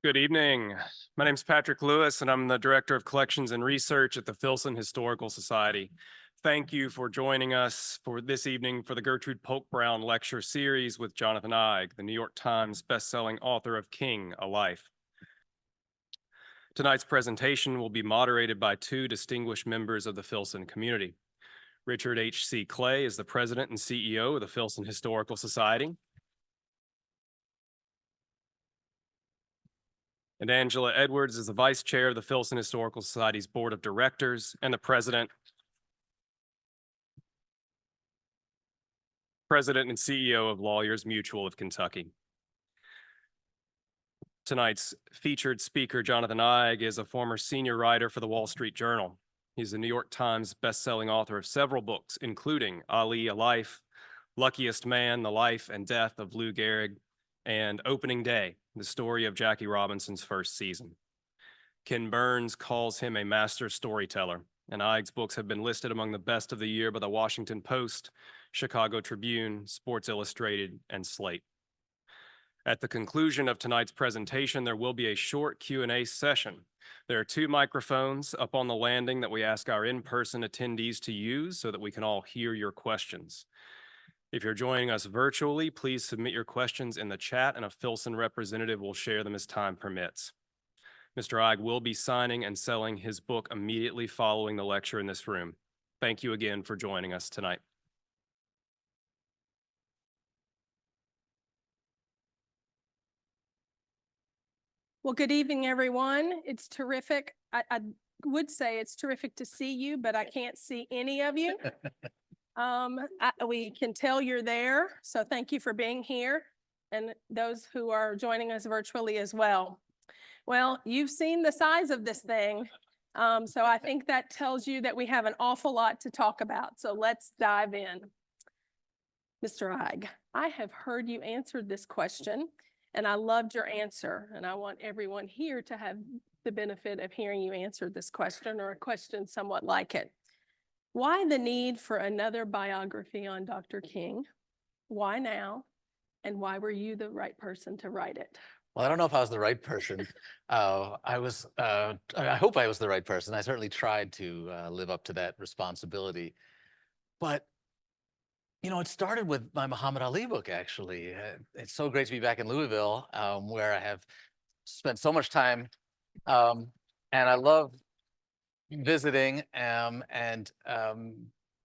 Good evening. My name is Patrick Lewis, and I'm the Director of Collections and Research at the Filson Historical Society. Thank you for joining us for this evening for the Gertrude Polk Brown Lecture Series with Jonathan Eig, the New York Times bestselling author of King, A Life. Tonight's presentation will be moderated by two distinguished members of the Filson community. Richard H.C. Clay is the President and CEO of the Filson Historical Society. And Angela Edwards is the Vice Chair of the Filson Historical Society's Board of Directors and the President and CEO of Lawyers Mutual of Kentucky. Tonight's featured speaker, Jonathan Eig, is a former senior writer for the Wall Street Journal. He's the New York Times bestselling author of several books, including Ali, A Life, Luckiest Man, The Life and Death of Lou Gehrig, and Opening Day, the story of Jackie Robinson's first season. Ken Burns calls him a master storyteller, and Eig's books have been listed among the best of the year by the Washington Post, Chicago Tribune, Sports Illustrated, and Slate. At the conclusion of tonight's presentation, there will be a short Q&A session. There are two microphones up on the landing that we ask our in-person attendees to use so that we can all hear your questions. If you're joining us virtually, please submit your questions in the chat, and a Filson representative will share them as time permits. Mr. Eig will be signing and selling his book immediately following the lecture in this room. Thank you again for joining us tonight. Well, good evening, everyone. It's terrific. I would say it's terrific to see you, but I can't see any of you. We can tell you're there, so thank you for being here, and those who are joining us virtually as well. Well, you've seen the size of this thing, so I think that tells you that we have an awful lot to talk about, so let's dive in. Mr. Eig, I have heard you answered this question, and I loved your answer, and I want everyone here to have the benefit of hearing you answer this question, or a question somewhat like it. Why the need for another biography on Dr. King? Why now? And why were you the right person to write it? Well, I don't know if I was the right person. I hope I was the right person. I certainly tried to live up to that responsibility. But you know, it started with my Muhammad Ali book, actually. It's so great to be back in Louisville, where I have spent so much time. And I love visiting.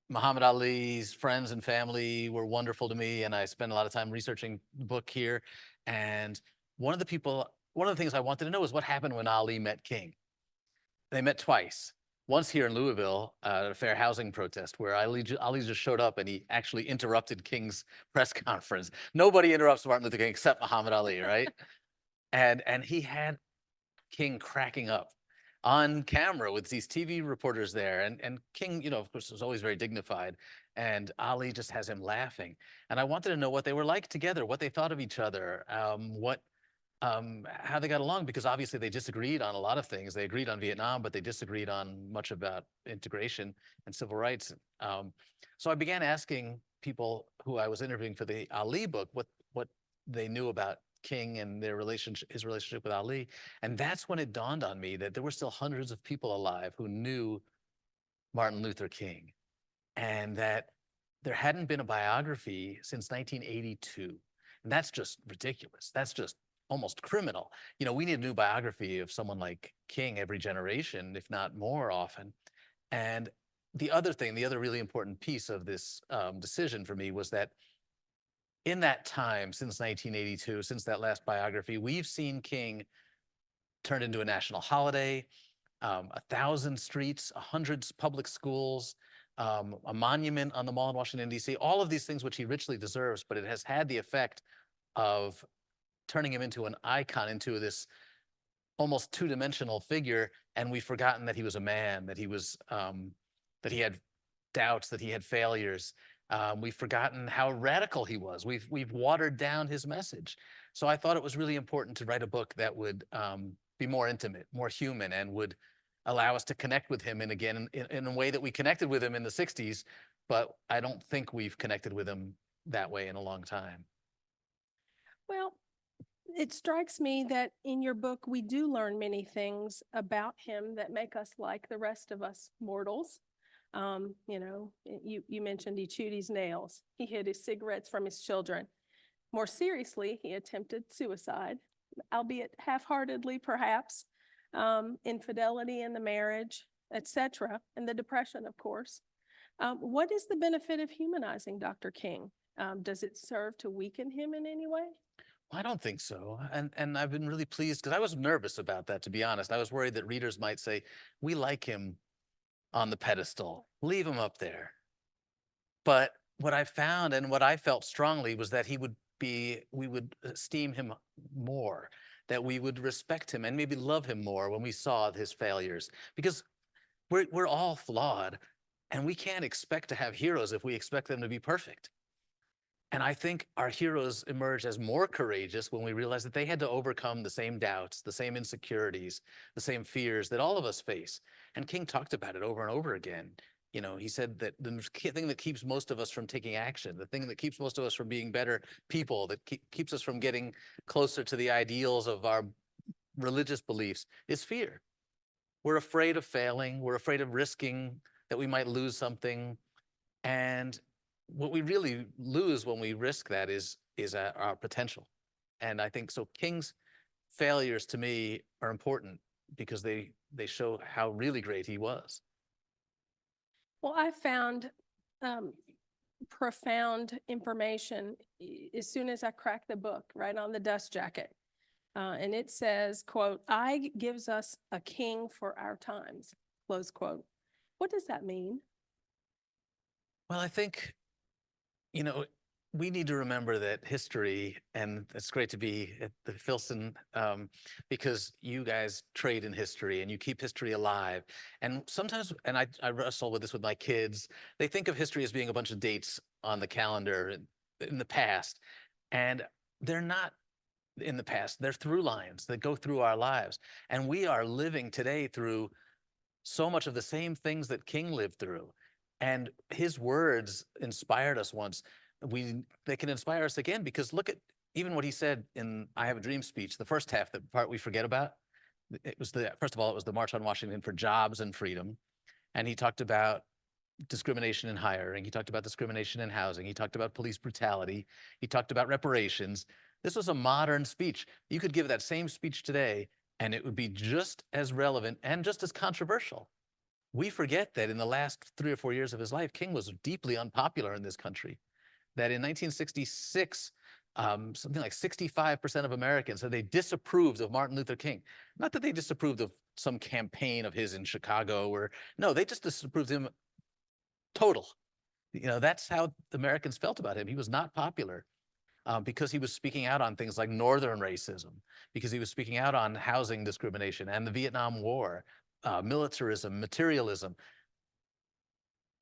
Muhammad Ali's friends and family were wonderful to me. And I spent a lot of time researching the book here. And one of the things I wanted to know is what happened when Ali met King. They met twice. Once here in Louisville at a fair housing protest where Ali just showed up and he actually interrupted King's press conference. Nobody interrupts Martin Luther King except Muhammad Ali, right? and he had King cracking up on camera with these TV reporters there. And King, you know, of course, was always very dignified. And Ali just has him laughing. And I wanted to know what they were like together, what they thought of each other, how they got along, because obviously they disagreed on a lot of things. They agreed on Vietnam, but they disagreed on much about integration and civil rights. So I began asking people who I was interviewing for the Ali book what they knew about King and his relationship with Ali. And that's when it dawned on me that there were still hundreds of people alive who knew Martin Luther King, and that there hadn't been a biography since 1982. And that's just ridiculous. That's just almost criminal. You know, we need a new biography of someone like King every generation, if not more often. And the other really important piece of this decision for me was that in that time, since 1982, since that last biography, we've seen King turned into a national holiday, 1,000 streets, 100 public schools, a monument on the Mall in Washington, D.C., all of these things which he richly deserves, but it has had the effect of turning him into an icon, into this almost two-dimensional figure, and we've forgotten that he was a man, that he was that he had doubts, that he had failures. We've forgotten how radical he was. We've watered down his message. So I thought it was really important to write a book that would be more intimate, more human, and would allow us to connect with him in a way that we connected with him in the 60s, but I don't think we've connected with him that way in a long time. Well, It strikes me that in your book, we do learn many things about him that make us like the rest of us mortals. You mentioned he chewed his nails. He hid his cigarettes from his children. More seriously, he attempted suicide, albeit half-heartedly perhaps, infidelity in the marriage, etc., and the depression, of course. What is the benefit of humanizing Dr. King? Does it serve to weaken him in any way? I don't think so. And I've been really pleased because I was nervous about that, to be honest. I was worried that readers might say, we like him on the pedestal, leave him up there. But what I found and what I felt strongly was that we would esteem him more, that we would respect him and maybe love him more when we saw his failures. Because we're all flawed, and we can't expect to have heroes if we expect them to be perfect. And I think our heroes emerge as more courageous when we realize that they had to overcome the same doubts, the same insecurities, the same fears that all of us face. And King talked about it over and over again. He said that the thing that keeps most of us from taking action, the thing that keeps most of us from being better people, that keeps us from getting closer to the ideals of our religious beliefs is fear. We're afraid of failing. We're afraid of risking that we might lose something. And what we really lose when we risk that is our potential. And I think so King's failures to me are important because they show how really great he was. Well, I found profound information as soon as I cracked the book, right on the dust jacket. And it says, quote, "I gives us a king for our times," close quote. What does that mean? Well, I think, we need to remember that history, and it's great to be at the Filson because you guys trade in history and you keep history alive. And sometimes, and I wrestle with this with my kids, they think of history as being a bunch of dates on the calendar in the past. And they're not in the past. They're through lines that go through our lives. And we are living today through so much of the same things that King lived through. And his words inspired us once. They can inspire us again because look at even what he said in I Have a Dream speech, the first half, the part we forget about. First of all, it was the March on Washington for jobs and freedom. And he talked about discrimination in hiring. He talked about discrimination in housing. He talked about police brutality. He talked about reparations. This was a modern speech. You could give that same speech today and it would be just as relevant and just as controversial. We forget that in the last 3 or 4 years of his life, King was deeply unpopular in this country. That in 1966, something like 65% of Americans said they disapproved of Martin Luther King. Not that they disapproved of some campaign of his in Chicago, no, they just disapproved of him total. That's how Americans felt about him. He was not popular. Because he was speaking out on things like Northern racism, because he was speaking out on housing discrimination and the Vietnam War, militarism, materialism.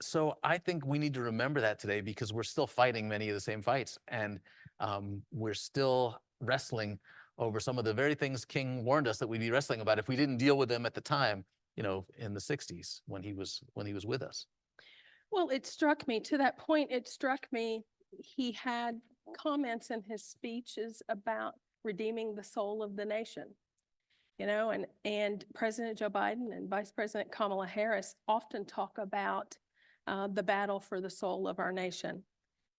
So I think we need to remember that today because we're still fighting many of the same fights, and we're still wrestling over some of the very things King warned us that we'd be wrestling about if we didn't deal with them at the time, in the 60s when he was with us. Well, it struck me, to that point, it struck me, he had comments in his speeches about redeeming the soul of the nation. And President Joe Biden and Vice President Kamala Harris often talk about the battle for the soul of our nation.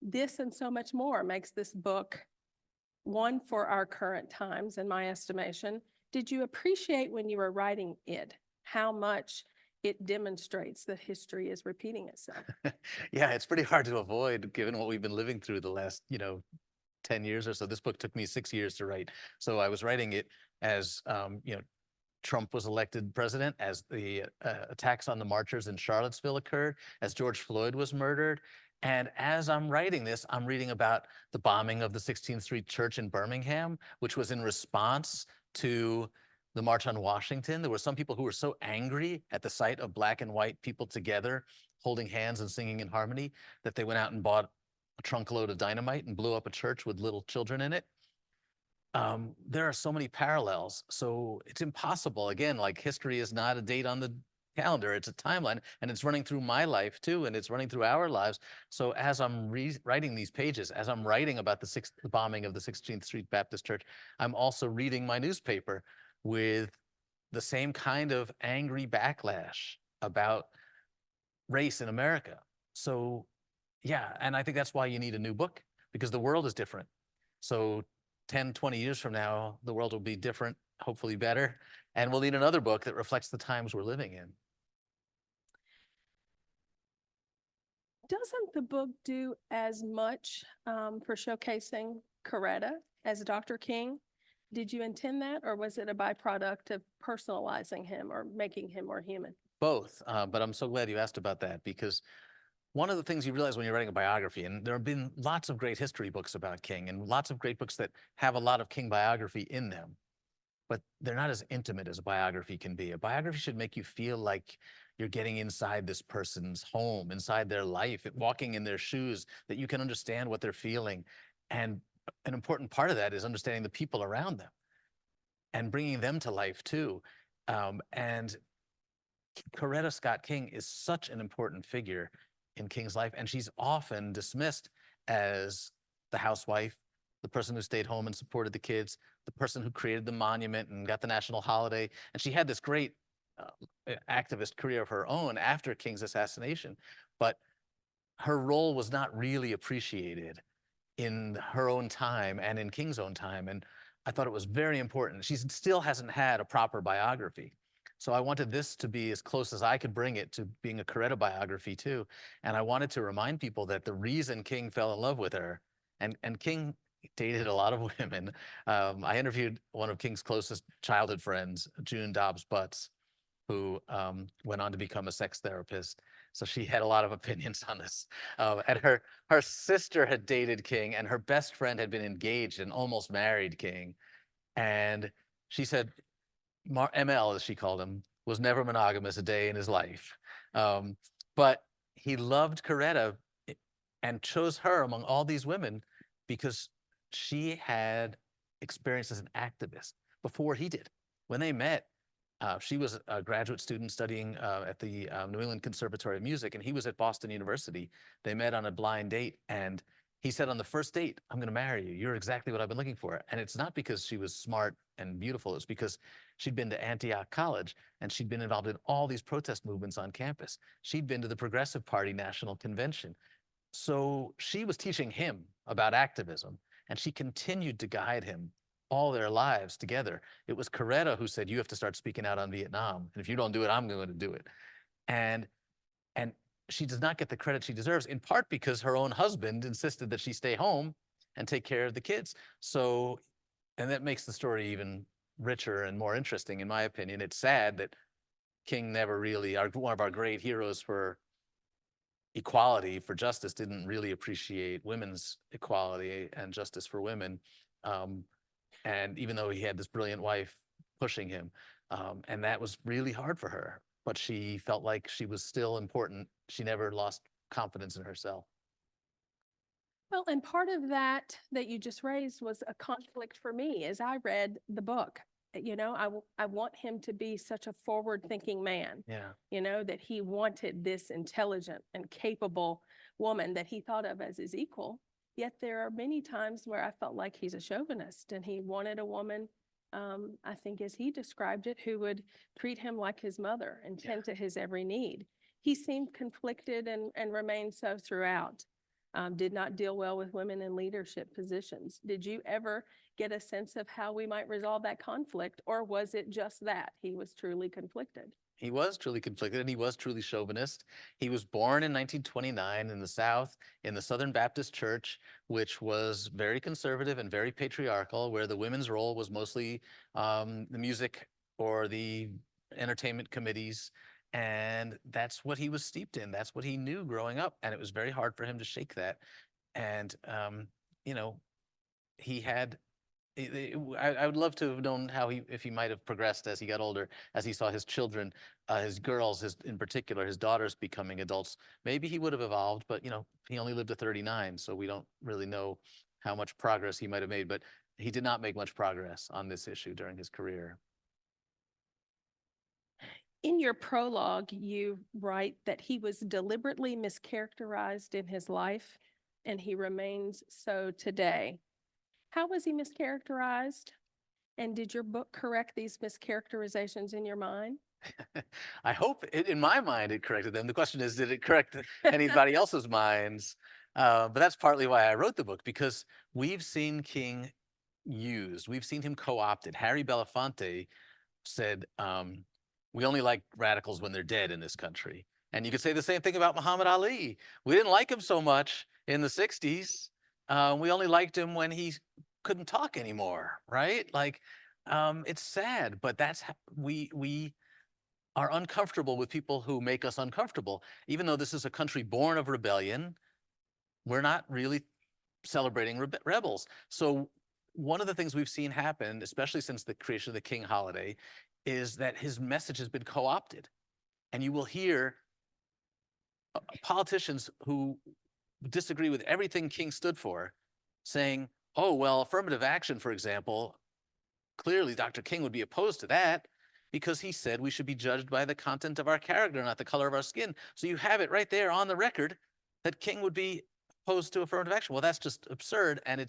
This and so much more makes this book one for our current times, in my estimation. Did you appreciate when you were writing it how much it demonstrates that history is repeating itself? Yeah, it's pretty hard to avoid given what we've been living through the last, 10 years or so. This book took me 6 years to write. So I was writing it as, Trump was elected president, as the attacks on the marchers in Charlottesville occurred, as George Floyd was murdered. And as I'm writing this, I'm reading about the bombing of the 16th Street Church in Birmingham, which was in response to the March on Washington. There were some people who were so angry at the sight of black and white people together, holding hands and singing in harmony, that they went out and bought a trunk load of dynamite and blew up a church with little children in it. There are so many parallels. So it's impossible. Again, like history is not a date on the calendar. It's a timeline, and it's running through my life too, and it's running through our lives. So as I'm writing these pages, as I'm writing about the bombing of the 16th Street Baptist Church, I'm also reading my newspaper with the same kind of angry backlash about race in America. So yeah, and I think that's why you need a new book, because the world is different. So 10, 20 years from now, the world will be different, hopefully better, and we'll need another book that reflects the times we're living in. Doesn't the book do as much for showcasing Coretta as Dr. King? Did you intend that, or was it a byproduct of personalizing him or making him more human? Both, but I'm so glad you asked about that, because one of the things you realize when you're writing a biography, and there have been lots of great history books about King and lots of great books that have a lot of King biography in them, but they're not as intimate as a biography can be. A biography should make you feel like you're getting inside this person's home, inside their life, walking in their shoes, that you can understand what they're feeling. And an important part of that is understanding the people around them and bringing them to life too. And Coretta Scott King is such an important figure in King's life, and she's often dismissed as the housewife, the person who stayed home and supported the kids, the person who created the monument and got the national holiday. And she had this great activist career of her own after King's assassination, but her role was not really appreciated in her own time and in King's own time. And I thought it was very important. She still hasn't had a proper biography. So I wanted this to be as close as I could bring it to being a Coretta biography too. And I wanted to remind people that the reason King fell in love with her, and King dated a lot of women. I interviewed one of King's closest childhood friends, June Dobbs Butts, who went on to become a sex therapist. So she had a lot of opinions on this. And her sister had dated King, and her best friend had been engaged and almost married King. And she said, ML, as she called him, was never monogamous a day in his life. But he loved Coretta and chose her among all these women because she had experience as an activist before he did. When they met, she was a graduate student studying at the New England Conservatory of Music, and he was at Boston University. They met on a blind date, and he said on the first date, "I'm going to marry you. You're exactly what I've been looking for." And it's not because she was smart and beautiful. It's because she'd been to Antioch College, and she'd been involved in all these protest movements on campus. She'd been to the Progressive Party National Convention. So she was teaching him about activism, and she continued to guide him all their lives together. It was Coretta who said, "You have to start speaking out on Vietnam. And if you don't do it, I'm going to do it." And she does not get the credit she deserves, in part because her own husband insisted that she stay home and take care of the kids. So, and that makes the story even richer and more interesting, in my opinion. It's sad that King never really, one of our great heroes for equality, for justice, didn't really appreciate women's equality and justice for women. And even though he had this brilliant wife pushing him, and that was really hard for her, but she felt like she was still important. She never lost confidence in herself. Well, and part of that you just raised was a conflict for me as I read the book. You know, I want him to be such a forward-thinking man. Yeah. You know, that he wanted this intelligent and capable woman that he thought of as his equal. Yet there are many times where I felt like he's a chauvinist and he wanted a woman, I think as he described it, who would treat him like his mother and tend to his every need. He seemed conflicted and remained so throughout. Did not deal well with women in leadership positions. Did you ever get a sense of how we might resolve that conflict, or was it just that he was truly conflicted? He was truly conflicted, and he was truly chauvinist. He was born in 1929 in the South, in the Southern Baptist Church, which was very conservative and very patriarchal, where the women's role was mostly the music or the entertainment committees. And that's what he was steeped in. That's what he knew growing up. And it was very hard for him to shake that. And, you know, he had I would love to have known how if he might have progressed as he got older, as he saw his children, his girls, in particular, his daughters becoming adults. Maybe he would have evolved, but he only lived to 39, so we don't really know how much progress he might have made. But he did not make much progress on this issue during his career. In your prologue, you write that he was deliberately mischaracterized in his life, and he remains so today. How was he mischaracterized? And did your book correct these mischaracterizations in your mind? I hope in my mind it corrected them. The question is, did it correct anybody else's minds? But that's partly why I wrote the book, because we've seen King used. We've seen him co-opted. Harry Belafonte said, we only like radicals when they're dead in this country. And you could say the same thing about Muhammad Ali. We didn't like him so much in the 60s. We only liked him when he couldn't talk anymore, right? Like, it's sad, but that's how we are uncomfortable with people who make us uncomfortable. Even though this is a country born of rebellion, we're not really celebrating rebels. So one of the things we've seen happen, especially since the creation of the King holiday, is that his message has been co-opted. And you will hear politicians who disagree with everything King stood for saying, oh, well, affirmative action, for example, clearly Dr. King would be opposed to that because he said we should be judged by the content of our character, not the color of our skin. So you have it right there on the record that King would be opposed to affirmative action. Well, that's just absurd. And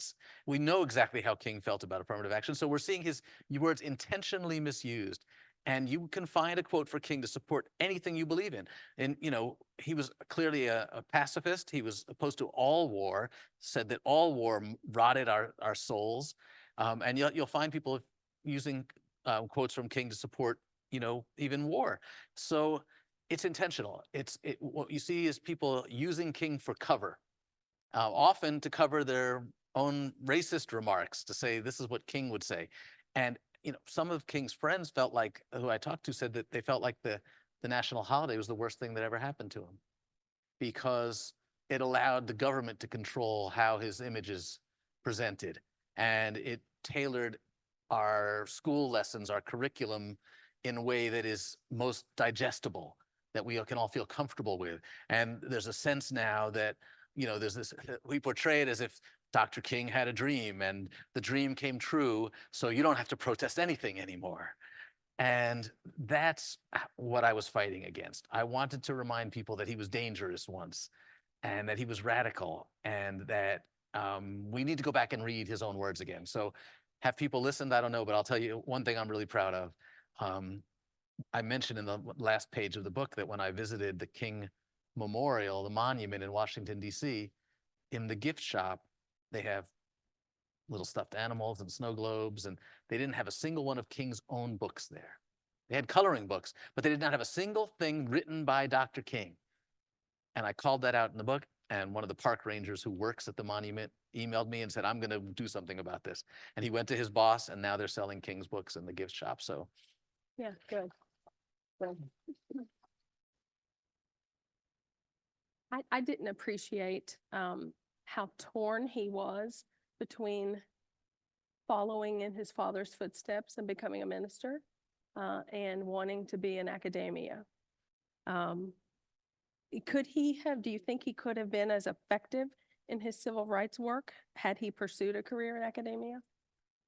we know exactly how King felt about affirmative action. So we're seeing his words intentionally misused. And you can find a quote for King to support anything you believe in. And, he was clearly a pacifist. He was opposed to all war, said that all war rotted our souls. And you'll find people using quotes from King to support, even war. So it's intentional. What you see is people using King for cover, often to cover their own racist remarks, to say this is what King would say. And some of King's friends who I talked to said that they felt like the national holiday was the worst thing that ever happened to him, because it allowed the government to control how his image is presented, and it tailored our school lessons, our curriculum, in a way that is most digestible, that we can all feel comfortable with. And there's a sense now that, there's this, we portray it as if Dr. King had a dream and the dream came true, so you don't have to protest anything anymore. And that's what I was fighting against. I wanted to remind people that he was dangerous once, and that he was radical, and that we need to go back and read his own words again. So have people listened? I don't know, but I'll tell you one thing I'm really proud of. I mentioned in the last page of the book that when I visited the King Memorial, the monument in Washington, D.C., in the gift shop, they have little stuffed animals and snow globes, and they didn't have a single one of King's own books there. They had coloring books, but they did not have a single thing written by Dr. King. And I called that out in the book, and one of the park rangers who works at the monument emailed me and said, I'm going to do something about this. And he went to his boss, and now they're selling King's books in the gift shop. So Yeah, good. Good. I didn't appreciate how torn he was between following in his father's footsteps and becoming a minister and wanting to be in academia. Do you think he could have been as effective in his civil rights work had he pursued a career in academia?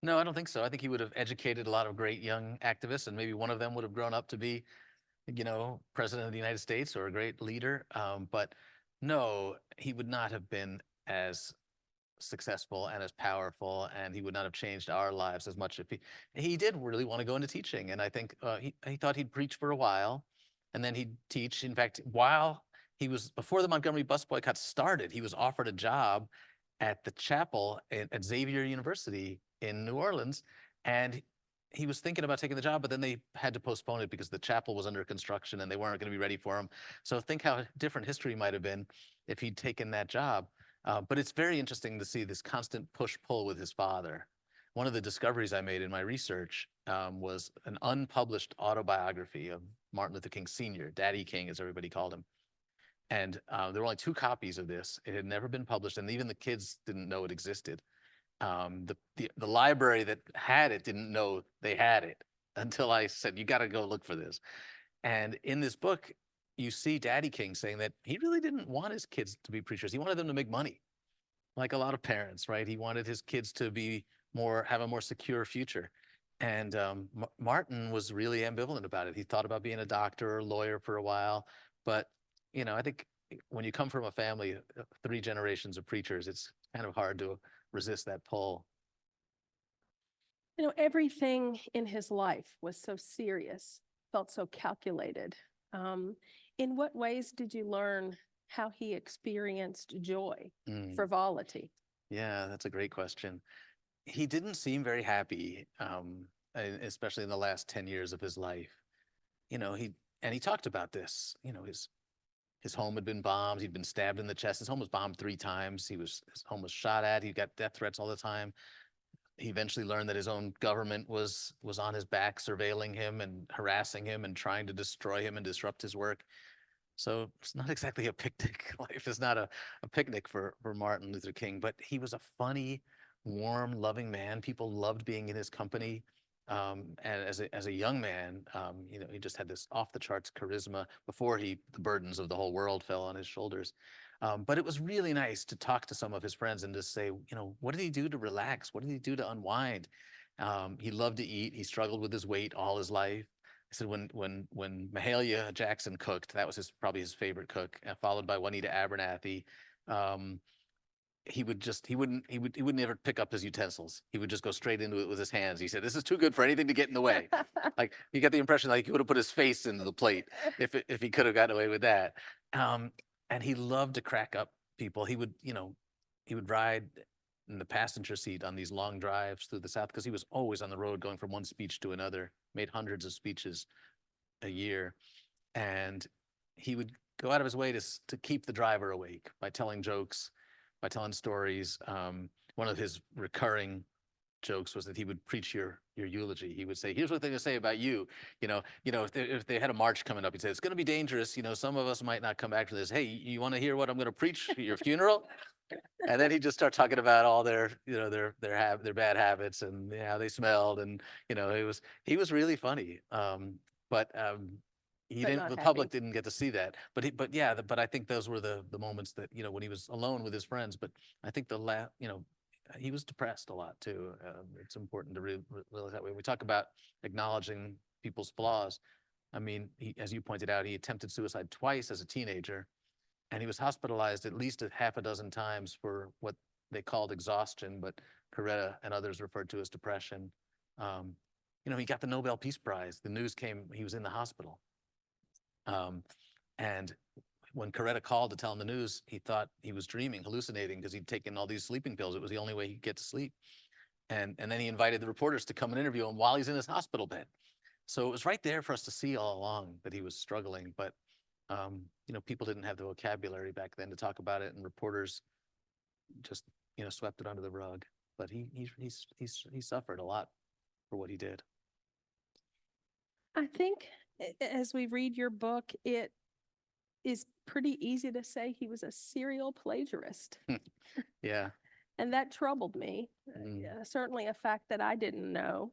no, I don't think so. I think he would have educated a lot of great young activists, and maybe one of them would have grown up to be, president of the United States or a great leader. But no, he would not have been as successful and as powerful, and he would not have changed our lives as much if he did really want to go into teaching. And I think he thought he'd preach for a while, and then he'd teach. In fact, before the Montgomery bus boycott started, he was offered a job at the chapel at Xavier University in New Orleans, and he was thinking about taking the job, but then they had to postpone it because the chapel was under construction and they weren't going to be ready for him. So think how different history might have been if he'd taken that job. But it's very interesting to see this constant push-pull with his father. One of the discoveries I made in my research was an unpublished autobiography of Martin Luther King Sr., Daddy King, as everybody called him. And there were only 2 copies of this. It had never been published, and even the kids didn't know it existed. The library that had it didn't know they had it until I said, you got to go look for this. And in this book, you see Daddy King saying that he really didn't want his kids to be preachers. He wanted them to make money, like a lot of parents, right? He wanted his kids to have a more secure future. And Martin was really ambivalent about it. He thought about being a doctor or lawyer for a while, but I think when you come from a family of 3 generations of preachers, it's kind of hard to resist that pull. Everything in his life was so serious, felt so calculated. In what ways did you learn how he experienced joy, Mm, frivolity? yeah, that's a great question. He didn't seem very happy, especially in the last 10 years of his life. He talked about this. His home had been bombed. He'd been stabbed in the chest. His home was bombed 3 times. His home was shot at. He got death threats all the time. He eventually learned that his own government was on his back, surveilling him and harassing him and trying to destroy him and disrupt his work. So it's not exactly a picnic. Life is not a picnic for Martin Luther King, but he was a funny, warm, loving man. People loved being in his company. And as a young man, he just had this off the charts charisma before the burdens of the whole world fell on his shoulders. But it was really nice to talk to some of his friends and just say, what did he do to relax? What did he do to unwind? He loved to eat. He struggled with his weight all his life. I said when Mahalia Jackson cooked, that was probably his favorite cook, followed by Juanita Abernathy. He wouldn't ever pick up his utensils. He would just go straight into it with his hands. He said, "This is too good for anything to get in the way." Like you get the impression like he would have put his face into the plate if he could have gotten away with that. And he loved to crack up people. He would ride in the passenger seat on these long drives through the South because he was always on the road going from one speech to another, made hundreds of speeches a year. And he would go out of his way to keep the driver awake by telling jokes, by telling stories. One of his recurring jokes was that he would preach your eulogy. He would say, "Here's what they're going to say about you." If they had a march coming up, he'd say, "It's going to be dangerous. Some of us might not come back for this. Hey, you want to hear what I'm going to preach at your funeral?" And then he'd just start talking about all their bad habits and how they smelled, and he was really funny. But But not the happy. public didn't get to see that. But I think those were the moments that when he was alone with his friends. But I think he was depressed a lot too. It's important to realize that way. We talk about acknowledging people's flaws. I mean, as you pointed out, he attempted suicide twice as a teenager. And he was hospitalized at least a half a dozen times for what they called exhaustion, but Coretta and others referred to as depression. He got the Nobel Peace Prize. The news came, he was in the hospital. And when Coretta called to tell him the news, he thought he was dreaming, hallucinating, because he'd taken all these sleeping pills. It was the only way he'd get to sleep. And then he invited the reporters to come and interview him while he's in his hospital bed. So it was right there for us to see all along that he was struggling. But people didn't have the vocabulary back then to talk about it, and reporters just swept it under the rug. But he suffered a lot for what he did. I think as we read your book, it is pretty easy to say he was a serial plagiarist. Yeah. And that troubled me. Certainly a fact that I didn't know.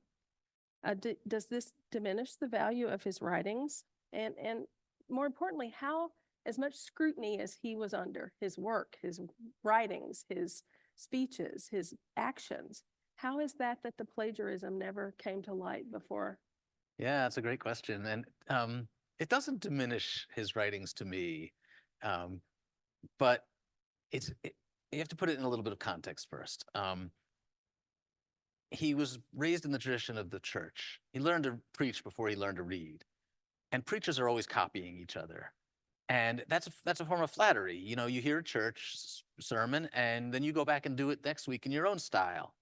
Does this diminish the value of his writings? And more importantly, how, as much scrutiny as he was under, his work, his writings, his speeches, his actions, how is that the plagiarism never came to light before? Yeah, that's a great question. And it doesn't diminish his writings to me, but you have to put it in a little bit of context first. He was raised in the tradition of the church. He learned to preach before he learned to read. And preachers are always copying each other. And that's a form of flattery. You hear a church sermon, and then you go back and do it next week in your own style.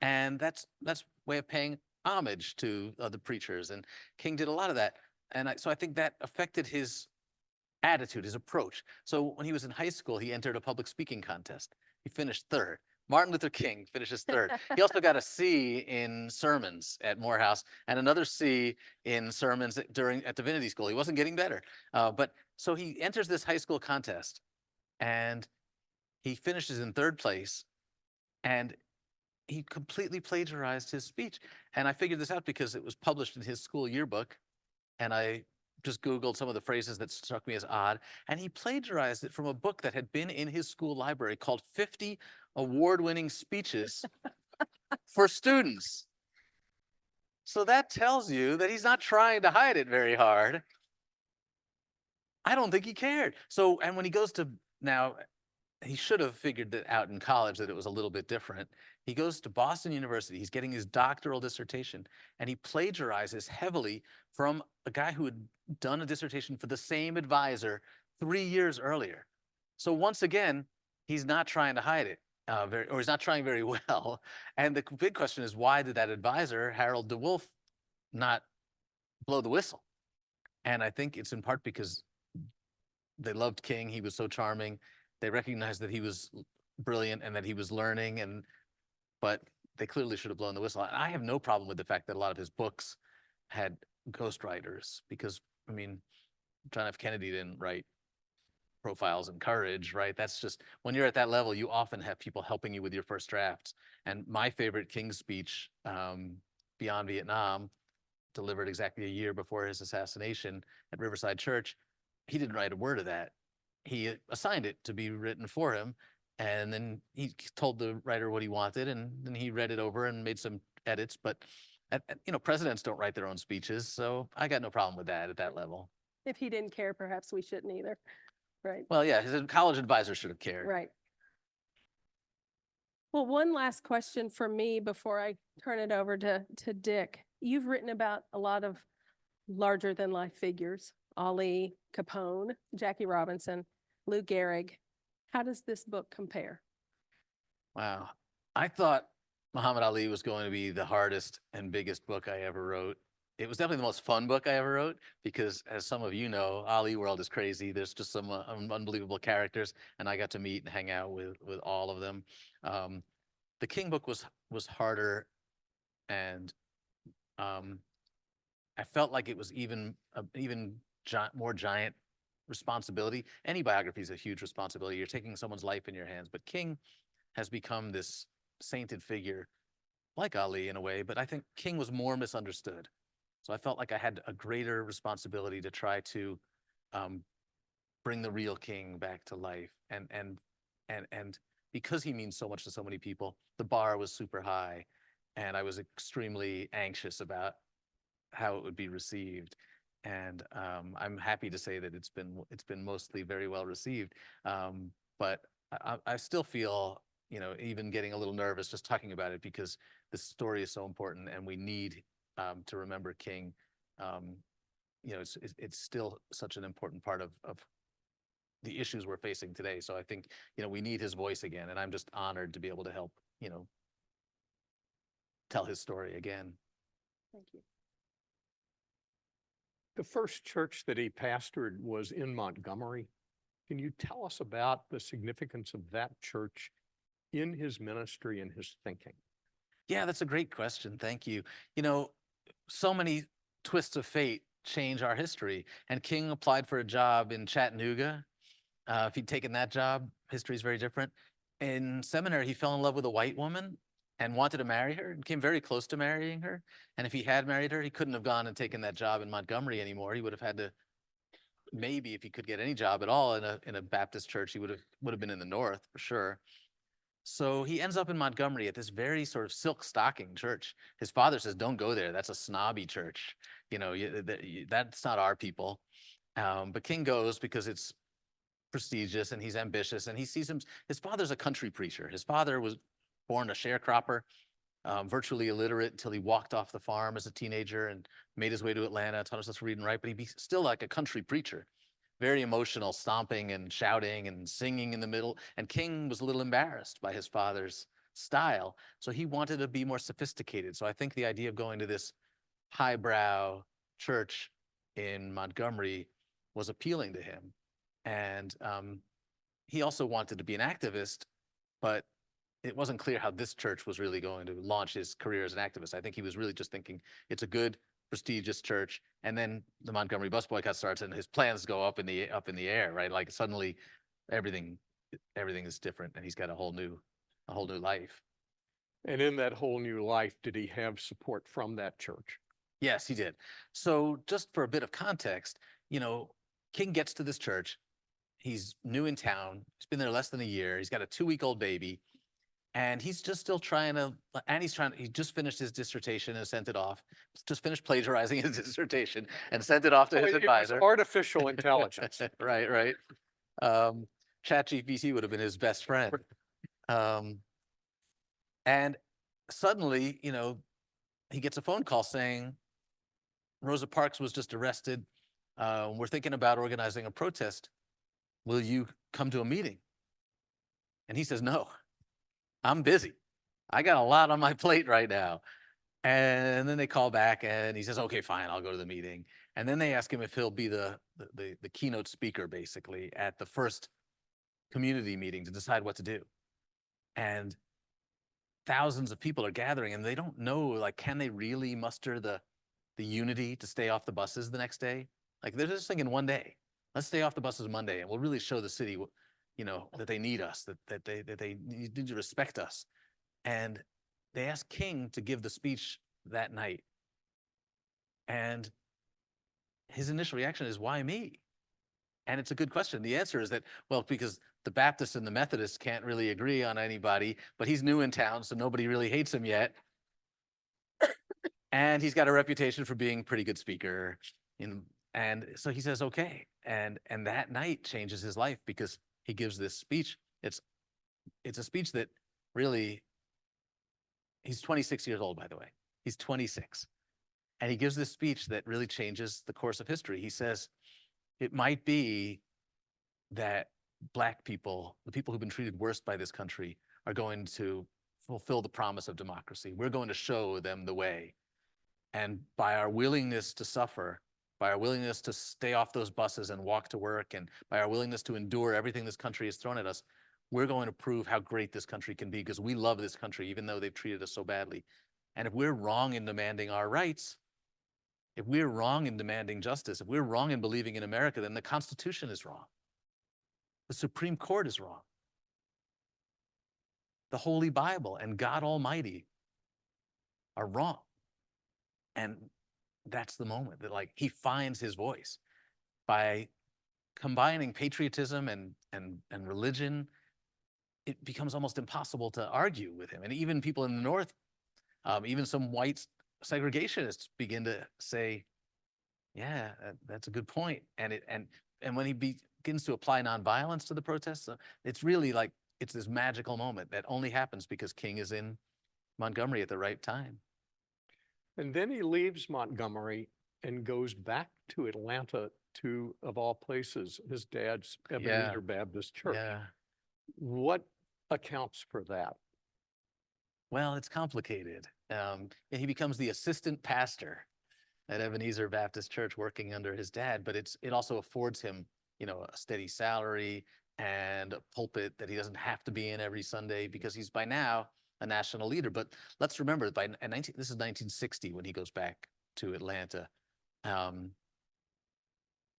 And that's a way of paying homage to other preachers. And King did a lot of that. And so I think that affected his attitude, his approach. So when he was in high school, he entered a public speaking contest. He finished third. Martin Luther King finishes third. He also got a C in sermons at Morehouse and another C in sermons at Divinity School. He wasn't getting better. But so he enters this high school contest and he finishes in third place, and he completely plagiarized his speech. And I figured this out because it was published in his school yearbook, and I just Googled some of the phrases that struck me as odd, and he plagiarized it from a book that had been in his school library called 50 Award-Winning Speeches for Students. So that tells you that he's not trying to hide it very hard. I don't think he cared. So, and when he goes to now, he should have figured that out in college that it was a little bit different. He goes to Boston University. He's getting his doctoral dissertation, and he plagiarizes heavily from a guy who had done a dissertation for the same advisor 3 years earlier. So once again, he's not trying to hide it, or he's not trying very well. And the big question is, why did that advisor, Harold DeWolf, not blow the whistle? And I think it's in part because they loved King. He was so charming. They recognized that he was brilliant and that he was learning, but they clearly should have blown the whistle. I have no problem with the fact that a lot of his books had ghostwriters because, I mean, John F. Kennedy didn't write Profiles in Courage, right? That's just, when you're at that level, you often have people helping you with your first drafts. And my favorite King speech, Beyond Vietnam, delivered exactly a year before his assassination at Riverside Church, he didn't write a word of that. He assigned it to be written for him, and then he told the writer what he wanted, and then he read it over and made some edits. But presidents don't write their own speeches, so I got no problem with that at that level. If he didn't care, perhaps we shouldn't either. Right. Well, yeah, his college advisor should have cared. Right. Well, one last question for me before I turn it over to Dick. You've written about a lot of larger than life figures, Ali, Capone, Jackie Robinson, Lou Gehrig. How does this book compare? Wow. I thought Muhammad Ali was going to be the hardest and biggest book I ever wrote. It was definitely the most fun book I ever wrote because, as some of you know, Ali World is crazy. There's just some unbelievable characters, and I got to meet and hang out with all of them. The King book was harder, and I felt like it was even more giant responsibility. Any biography is a huge responsibility. You're taking someone's life in your hands, but King has become this sainted figure, like Ali in a way, but I think King was more misunderstood. So I felt like I had a greater responsibility to try to bring the real King back to life. And because he means so much to so many people, the bar was super high, and I was extremely anxious about how it would be received. And I'm happy to say that it's been mostly very well received. But I still feel, even getting a little nervous just talking about it because this story is so important, and we need to remember King. It's still such an important part of the issues we're facing today. So I think, we need his voice again, and I'm just honored to be able to help, tell his story again. Thank you. The first church that he pastored was in Montgomery. Can you tell us about the significance of that church in his ministry and his thinking? Yeah, that's a great question. Thank you. So many twists of fate change our history. And King applied for a job in Chattanooga. If he'd taken that job, history is very different. In seminary, he fell in love with a white woman and wanted to marry her and came very close to marrying her. And if he had married her, he couldn't have gone and taken that job in Montgomery anymore. He would have had to, maybe if he could get any job at all in a Baptist church, he would have been in the North for sure. So he ends up in Montgomery at this very sort of silk stocking church. His father says, "Don't go there. That's a snobby church. That's not our people." But King goes because it's prestigious and he's ambitious, and he sees his father's a country preacher. His father was born a sharecropper, virtually illiterate until he walked off the farm as a teenager and made his way to Atlanta, taught himself to read and write, but he'd be still like a country preacher. Very emotional, stomping and shouting and singing in the middle. And King was a little embarrassed by his father's style, so he wanted to be more sophisticated. So I think the idea of going to this highbrow church in Montgomery was appealing to him. And he also wanted to be an activist, but it wasn't clear how this church was really going to launch his career as an activist. I think he was really just thinking it's a good, prestigious church, and then the Montgomery bus boycott starts, and his plans go up in the air, right? Like suddenly, everything is different, and he's got a whole new life. And in that whole new life, did he have support from that church? Yes, he did. So just for a bit of context, King gets to this church. He's new in town. He's been there less than a year. He's got a 2-week-old baby. And he's just still trying to, and he just finished his dissertation and sent it off, just finished plagiarizing his dissertation and sent it off to Oh, his it was advisor. artificial intelligence. Right, right. ChatGPT would have been his best friend. And suddenly, he gets a phone call saying, Rosa Parks was just arrested. We're thinking about organizing a protest. Will you come to a meeting? And he says, no, I'm busy. I got a lot on my plate right now. And then they call back and he says, okay, fine, I'll go to the meeting. And then they ask him if he'll be the keynote speaker, basically, at the first community meeting to decide what to do. And thousands of people are gathering and they don't know, like, can they really muster the unity to stay off the buses the next day? Like, they're just thinking one day, let's stay off the buses Monday and we'll really show the city, that they need us, that they need to respect us. And they asked King to give the speech that night. And his initial reaction is, why me? And it's a good question. The answer is that, well, because the Baptists and the Methodists can't really agree on anybody, but he's new in town, so nobody really hates him yet. And he's got a reputation for being a pretty good speaker. And so he says, okay. And that night changes his life because he gives this speech. It's a speech that really, he's 26 years old, by the way. He's 26. And he gives this speech that really changes the course of history. He says, it might be that Black people, the people who've been treated worst by this country, are going to fulfill the promise of democracy. We're going to show them the way. And by our willingness to suffer, by our willingness to stay off those buses and walk to work, and by our willingness to endure everything this country has thrown at us, we're going to prove how great this country can be because we love this country, even though they've treated us so badly. And if we're wrong in demanding our rights, if we're wrong in demanding justice, if we're wrong in believing in America, then the Constitution is wrong. The Supreme Court is wrong. The Holy Bible and God Almighty are wrong. And that's the moment that, like, he finds his voice by combining patriotism and religion. It becomes almost impossible to argue with him. And even people in the North, even some white segregationists begin to say, yeah, that's a good point. And when he begins to apply nonviolence to the protests, it's really like, it's this magical moment that only happens because King is in Montgomery at the right time. And then he leaves Montgomery and goes back to Atlanta to, of all places, his dad's Ebenezer Baptist Church. Yeah. What accounts for that? Well, it's complicated. He becomes the assistant pastor at Ebenezer Baptist Church working under his dad, but it also affords him, a steady salary and a pulpit that he doesn't have to be in every Sunday because he's by now a national leader. But let's remember, this is 1960 when he goes back to Atlanta.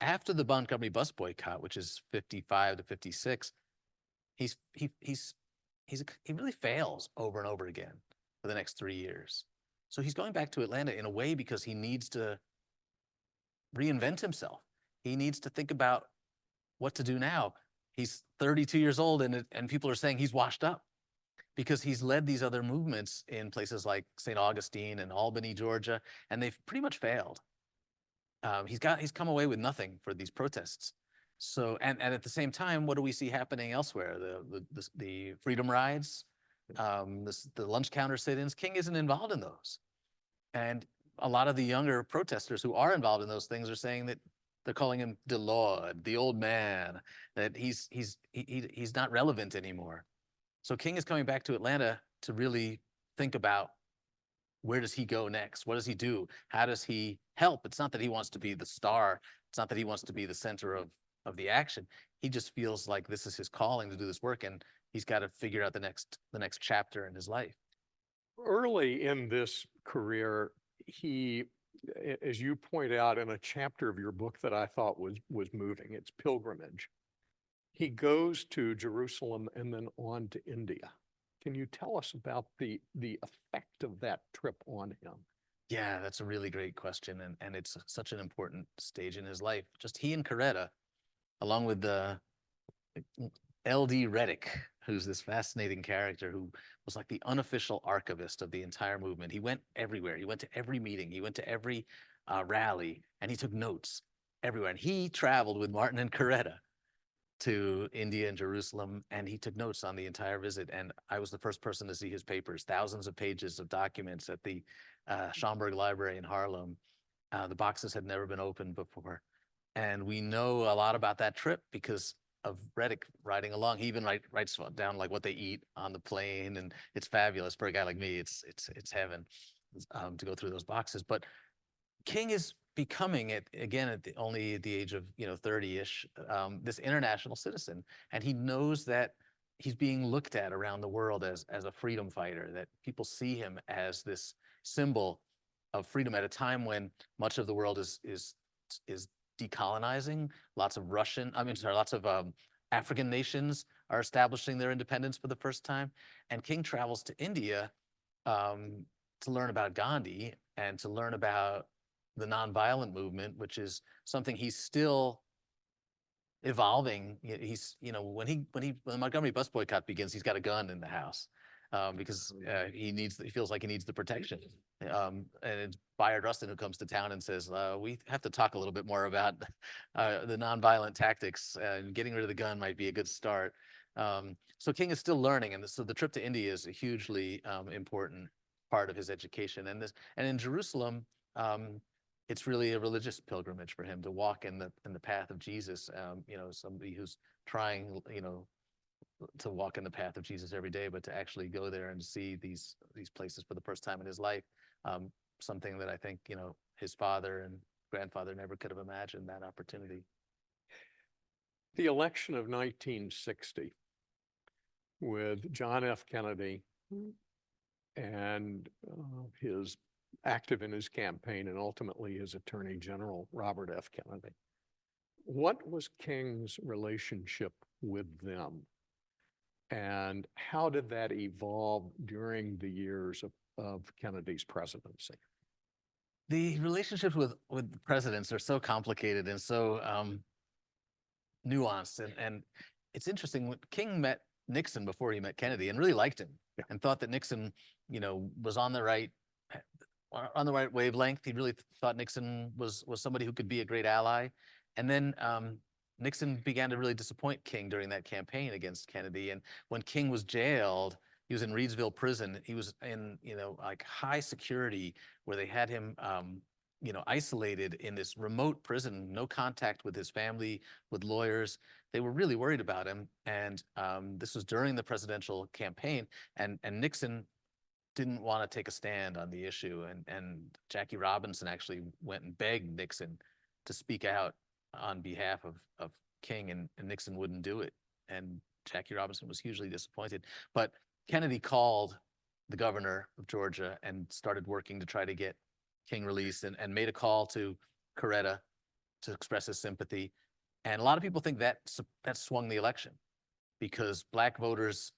After the Montgomery bus boycott, which is 55 to 56, he really fails over and over again for the next 3 years. So he's going back to Atlanta in a way because he needs to reinvent himself. He needs to think about what to do now. He's 32 years old and people are saying he's washed up because he's led these other movements in places like St. Augustine and Albany, Georgia, and they've pretty much failed. He's come away with nothing for these protests. So, and at the same time, what do we see happening elsewhere? The freedom rides, the lunch counter sit-ins. King isn't involved in those. And a lot of the younger protesters who are involved in those things are saying that they're calling him the Lord, the old man, that he's not relevant anymore. So King is coming back to Atlanta to really think about, where does he go next? What does he do? How does he help? It's not that he wants to be the star. It's not that he wants to be the center of the action. He just feels like this is his calling to do this work, and he's got to figure out the next chapter in his life. Early in this career, he, as you point out in a chapter of your book that I thought was moving, it's Pilgrimage. He goes to Jerusalem and then on to India. Can you tell us about the effect of that trip on him? Yeah, that's a really great question. And it's such an important stage in his life. Just he and Coretta, along with L.D. Reddick, who's this fascinating character who was like the unofficial archivist of the entire movement. He went everywhere. He went to every meeting. He went to every rally, and he took notes everywhere. And he traveled with Martin and Coretta to India and Jerusalem, and he took notes on the entire visit. And I was the first person to see his papers, thousands of pages of documents at the Schomburg Library in Harlem. The boxes had never been opened before. And we know a lot about that trip because of Reddick riding along. He even writes down like what they eat on the plane, and it's fabulous for a guy like me. It's heaven to go through those boxes. But King is becoming it again at only at the age of 30-ish, this international citizen, and he knows that he's being looked at around the world as a freedom fighter. That people see him as this symbol of freedom at a time when much of the world is decolonizing. Lots of African nations are establishing their independence for the first time, and King travels to India to learn about Gandhi and to learn about the nonviolent movement, which is something he's still evolving. He's, when the Montgomery bus boycott begins, he's got a gun in the house because he feels like he needs the protection. And it's Bayard Rustin who comes to town and says, we have to talk a little bit more about the nonviolent tactics, and getting rid of the gun might be a good start. So King is still learning, and so the trip to India is a hugely important part of his education. And in Jerusalem, it's really a religious pilgrimage for him to walk in the path of Jesus. Somebody who's trying, to walk in the path of Jesus every day, but to actually go there and see these places for the first time in his life, something that I think his father and grandfather never could have imagined that opportunity. The election of 1960 with John F. Kennedy and his active in his campaign and ultimately his Attorney General, Robert F. Kennedy. What was King's relationship with them? And how did that evolve during the years of Kennedy's presidency? The relationships with presidents are so complicated and so nuanced. And it's interesting, when King met Nixon before he met Kennedy and really liked him and thought that Nixon, was on the right wavelength. He really thought Nixon was somebody who could be a great ally. And then Nixon began to really disappoint King during that campaign against Kennedy. And when King was jailed, he was in Reedsville prison. He was in, like high security, where they had him, isolated in this remote prison, no contact with his family, with lawyers. They were really worried about him. And this was during the presidential campaign. And Nixon didn't want to take a stand on the issue. And Jackie Robinson actually went and begged Nixon to speak out on behalf of King, and Nixon wouldn't do it. And Jackie Robinson was hugely disappointed. But Kennedy called the governor of Georgia and started working to try to get King released, and made a call to Coretta to express his sympathy. And a lot of people think that swung the election, because Black voters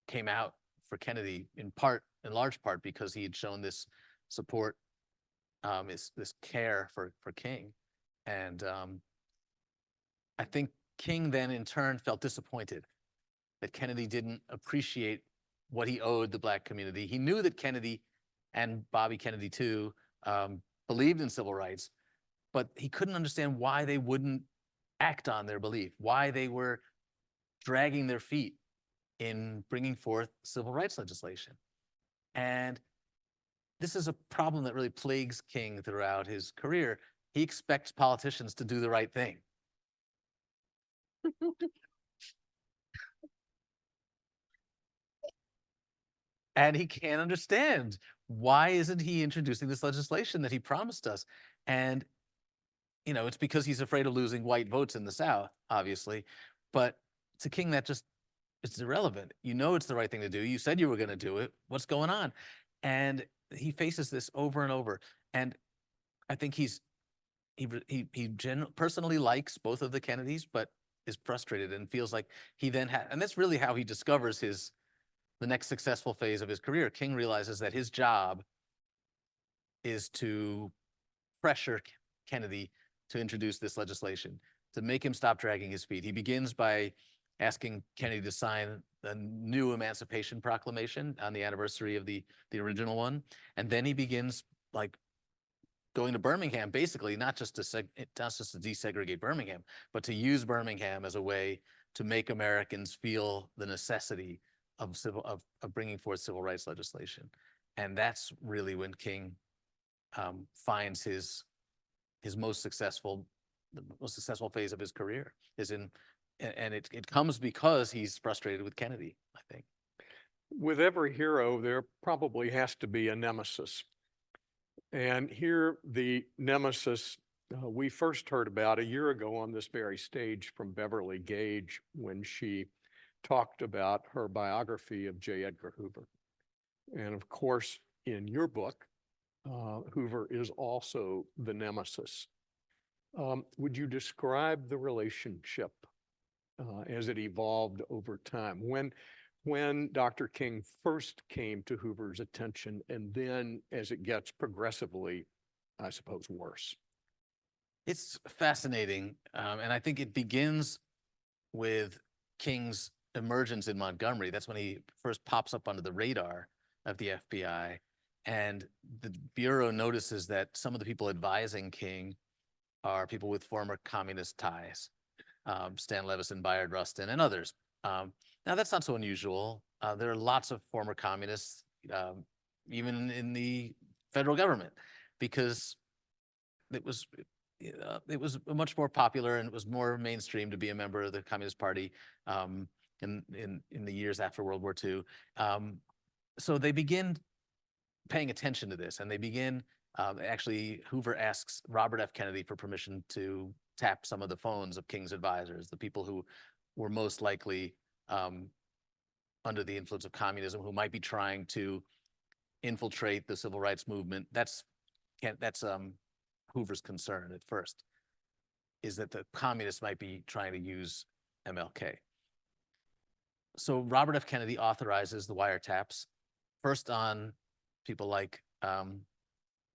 came out for Kennedy in large part because he had shown this support, this care for King. And I think King then in turn felt disappointed that Kennedy didn't appreciate what he owed the Black community. He knew that Kennedy, and Bobby Kennedy too, believed in civil rights, but he couldn't understand why they wouldn't act on their belief, why they were dragging their feet in bringing forth civil rights legislation. And this is a problem that really plagues King throughout his career. He expects politicians to do the right thing. And he can't understand, why isn't he introducing this legislation that he promised us? And, it's because he's afraid of losing white votes in the South, obviously. But to King, it's irrelevant. It's the right thing to do. You said you were going to do it. What's going on? And he faces this over and over. And I think he personally likes both of the Kennedys, but is frustrated and feels like he then and that's really how he discovers the next successful phase of his career. King realizes that his job is to pressure Kennedy to introduce this legislation, to make him stop dragging his feet. He begins by asking Kennedy to sign the new Emancipation Proclamation on the anniversary of the original one. And then he begins like going to Birmingham, basically, not just to desegregate Birmingham, but to use Birmingham as a way to make Americans feel the necessity of bringing forth civil rights legislation. And that's really when King finds his most successful phase of his career, and it comes because he's frustrated with Kennedy, I think. With every hero, there probably has to be a nemesis. And here, the nemesis we first heard about a year ago on this very stage from Beverly Gage when she talked about her biography of J. Edgar Hoover. And of course, in your book, Hoover is also the nemesis. Would you describe the relationship as it evolved over time? When Dr. King first came to Hoover's attention, and then as it gets progressively, I suppose, worse? It's fascinating. And I think it begins with King's emergence in Montgomery. That's when he first pops up under the radar of the FBI. And the Bureau notices that some of the people advising King are people with former communist ties, Stan Levison, Bayard Rustin, and others. Now, that's not so unusual. There are lots of former communists, even in the federal government, because it was much more popular and it was more mainstream to be a member of the Communist Party in the years after World War II. So they begin paying attention to this, and they begin, actually, Hoover asks Robert F. Kennedy for permission to tap some of the phones of King's advisors, the people who were most likely under the influence of communism, who might be trying to infiltrate the civil rights movement. That's Hoover's concern at first, is that the communists might be trying to use MLK. So Robert F. Kennedy authorizes the wiretaps, first on people like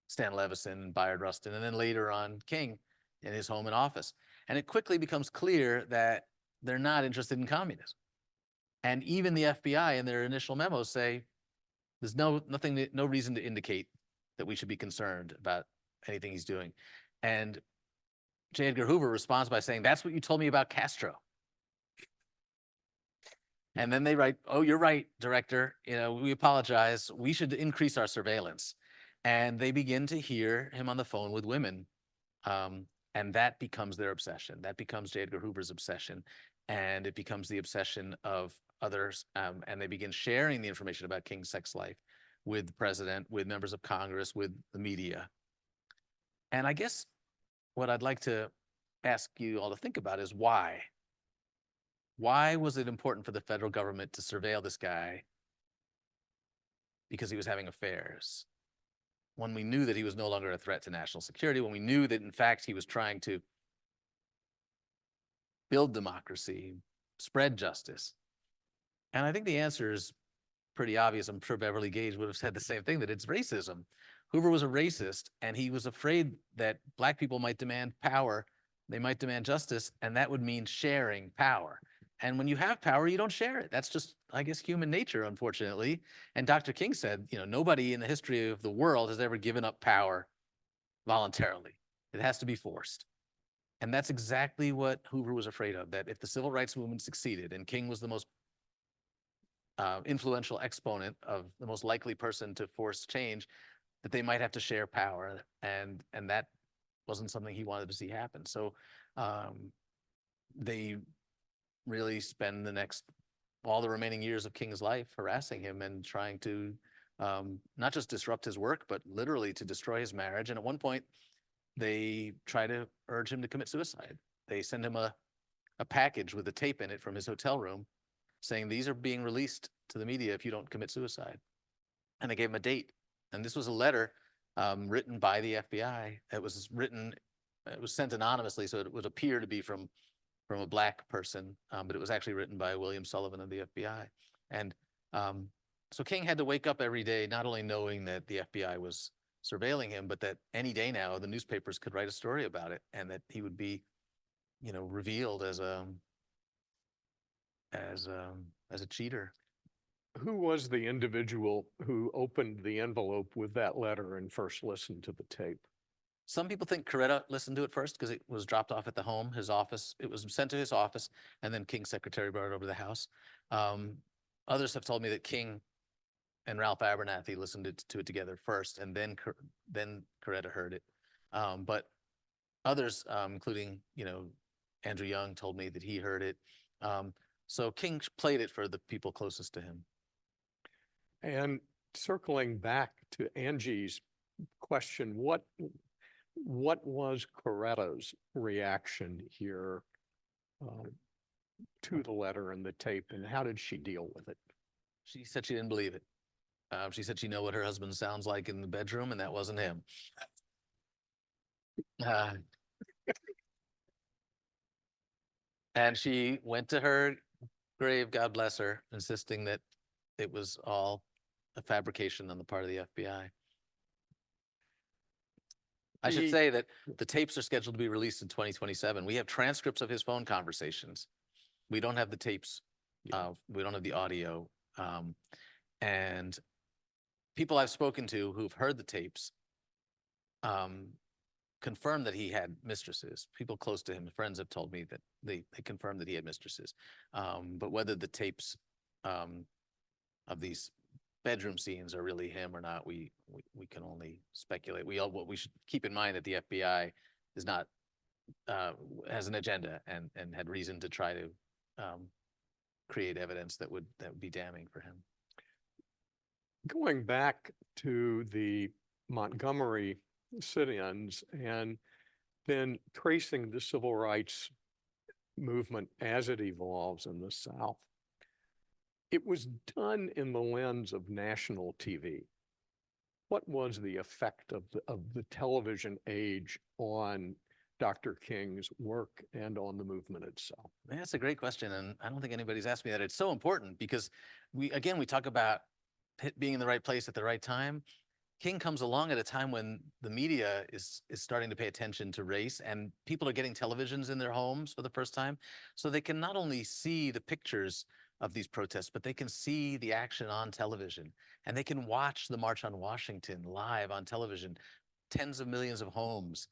Stan Levison and Bayard Rustin, and then later on King in his home and office. And it quickly becomes clear that they're not interested in communism. And even the FBI in their initial memos say, there's no reason to indicate that we should be concerned about anything he's doing. And J. Edgar Hoover responds by saying, that's what you told me about Castro. And then they write, oh, you're right, director. We apologize. We should increase our surveillance. And they begin to hear him on the phone with women. And that becomes their obsession. That becomes J. Edgar Hoover's obsession. And it becomes the obsession of others. And they begin sharing the information about King's sex life with the president, with members of Congress, with the media. And I guess what I'd like to ask you all to think about is why? Why was it important for the federal government to surveil this guy because he was having affairs? When we knew that he was no longer a threat to national security, when we knew that, in fact, he was trying to build democracy, spread justice. And I think the answer is pretty obvious. I'm sure Beverly Gage would have said the same thing, that it's racism. Hoover was a racist, and he was afraid that Black people might demand power, they might demand justice, and that would mean sharing power. And when you have power, you don't share it. That's just, I guess, human nature, unfortunately. And Dr. King said, nobody in the history of the world has ever given up power voluntarily. It has to be forced. And that's exactly what Hoover was afraid of, that if the civil rights movement succeeded, and King was the most influential exponent of the most likely person to force change, that they might have to share power. And that wasn't something he wanted to see happen. So they really spend all the remaining years of King's life harassing him and trying to not just disrupt his work, but literally to destroy his marriage. And at one point, they try to urge him to commit suicide. They send him a package with a tape in it from his hotel room saying, these are being released to the media if you don't commit suicide. And they gave him a date. And this was a letter written by the FBI. It was sent anonymously, so it would appear to be from a Black person, but it was actually written by William Sullivan of the FBI. And so King had to wake up every day, not only knowing that the FBI was surveilling him, but that any day now the newspapers could write a story about it, and that he would be, revealed as a as a cheater. Who was the individual who opened the envelope with that letter and first listened to the tape? Some people think Coretta listened to it first because it was dropped off at the home, his office. It was sent to his office, and then King's secretary brought it over to the house. Others have told me that King and Ralph Abernathy listened to it together first, and then Coretta heard it. But others, including Andrew Young, told me that he heard it. So King played it for the people closest to him. And circling back to Angie's question, what was Coretta's reaction here to the letter and the tape, and how did she deal with it? She said she didn't believe it. She said she knew what her husband sounds like in the bedroom, and that wasn't him. And she went to her grave, God bless her, insisting that it was all a fabrication on the part of the FBI. I should say that the tapes are scheduled to be released in 2027. We have transcripts of his phone conversations. We don't have the tapes. We don't have the audio. And people I've spoken to who've heard the tapes confirm that he had mistresses. People close to him, friends, have told me that they confirmed that he had mistresses. But whether the tapes of these bedroom scenes are really him or not, we can only speculate. What we should keep in mind that the FBI is not has an agenda and had reason to try to create evidence that would be damning for him. Going back to the Montgomery sit-ins and then tracing the civil rights movement as it evolves in the South, it was done in the lens of national TV. What was the effect of the television age on Dr. King's work and on the movement itself? That's a great question, and I don't think anybody's asked me that. It's so important because we talk about being in the right place at the right time. King comes along at a time when the media is starting to pay attention to race, and people are getting televisions in their homes for the first time, so they can not only see the pictures of these protests, but they can see the action on television, and they can watch the March on Washington live on television, tens of millions of homes.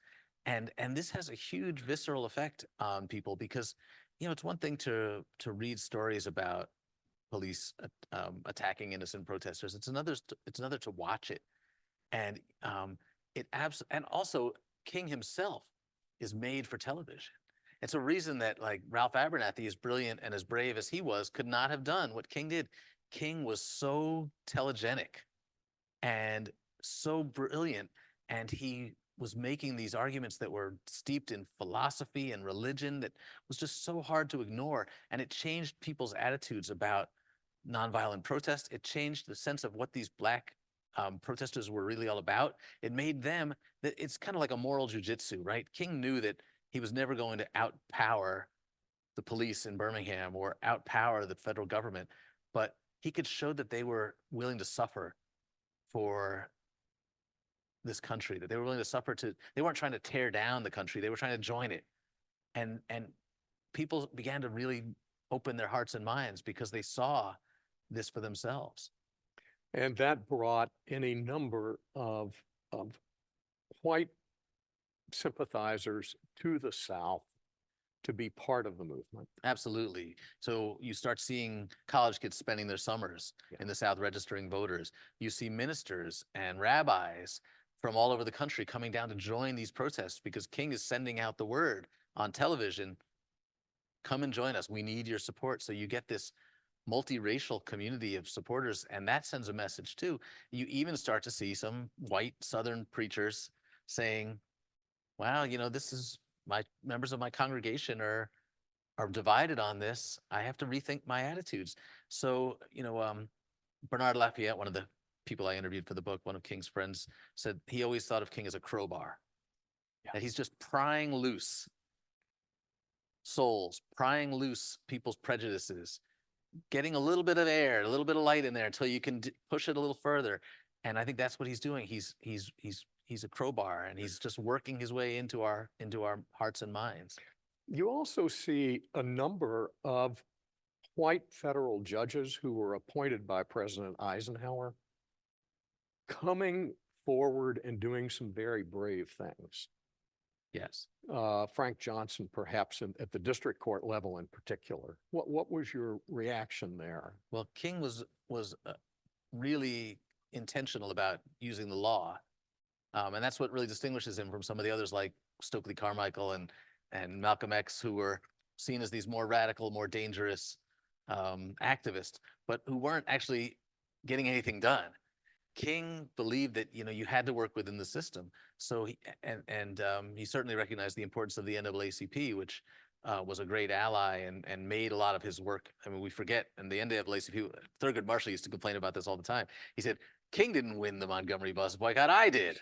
And this has a huge visceral effect on people because, it's one thing to read stories about police attacking innocent protesters. It's another to watch it. And and also King himself is made for television. It's a reason that like Ralph Abernathy, as brilliant and as brave as he was, could not have done what King did. King was so telegenic and so brilliant, and he was making these arguments that were steeped in philosophy and religion that was just so hard to ignore. And it changed people's attitudes about nonviolent protest. It changed the sense of what these Black protesters were really all about. It made them, that it's kind of like a moral jujitsu, right? King knew that he was never going to outpower the police in Birmingham or outpower the federal government, but he could show that they were willing to suffer for this country, that they were willing to suffer they weren't trying to tear down the country, they were trying to join it. And people began to really open their hearts and minds because they saw this for themselves. And that brought any number of white sympathizers to the South to be part of the movement. Absolutely. So you start seeing college kids spending their summers in the South registering voters. You see ministers and rabbis from all over the country coming down to join these protests because King is sending out the word on television, come and join us. We need your support. So you get this multiracial community of supporters, and that sends a message too. You even start to see some white Southern preachers saying, wow, this is my members of my congregation are divided on this. I have to rethink my attitudes. So, Bernard Lafayette, one of the people I interviewed for the book, one of King's friends, said he always thought of King as a crowbar. That he's just prying loose souls, prying loose people's prejudices, getting a little bit of air, a little bit of light in there until you can push it a little further. And I think that's what he's doing. He's a crowbar, and he's just working his way into our hearts and minds. You also see a number of white federal judges who were appointed by President Eisenhower coming forward and doing some very brave things. Yes. Frank Johnson, perhaps at the district court level in particular. What was your reaction there? Well, King was really intentional about using the law. And that's what really distinguishes him from some of the others like Stokely Carmichael and Malcolm X, who were seen as these more radical, more dangerous activists, but who weren't actually getting anything done. King believed that, you know, you had to work within the system. So he certainly recognized the importance of the NAACP, which was a great ally and made a lot of his work. I mean, we forget, and the NAACP, Thurgood Marshall used to complain about this all the time. He said, King didn't win the Montgomery bus boycott, I did.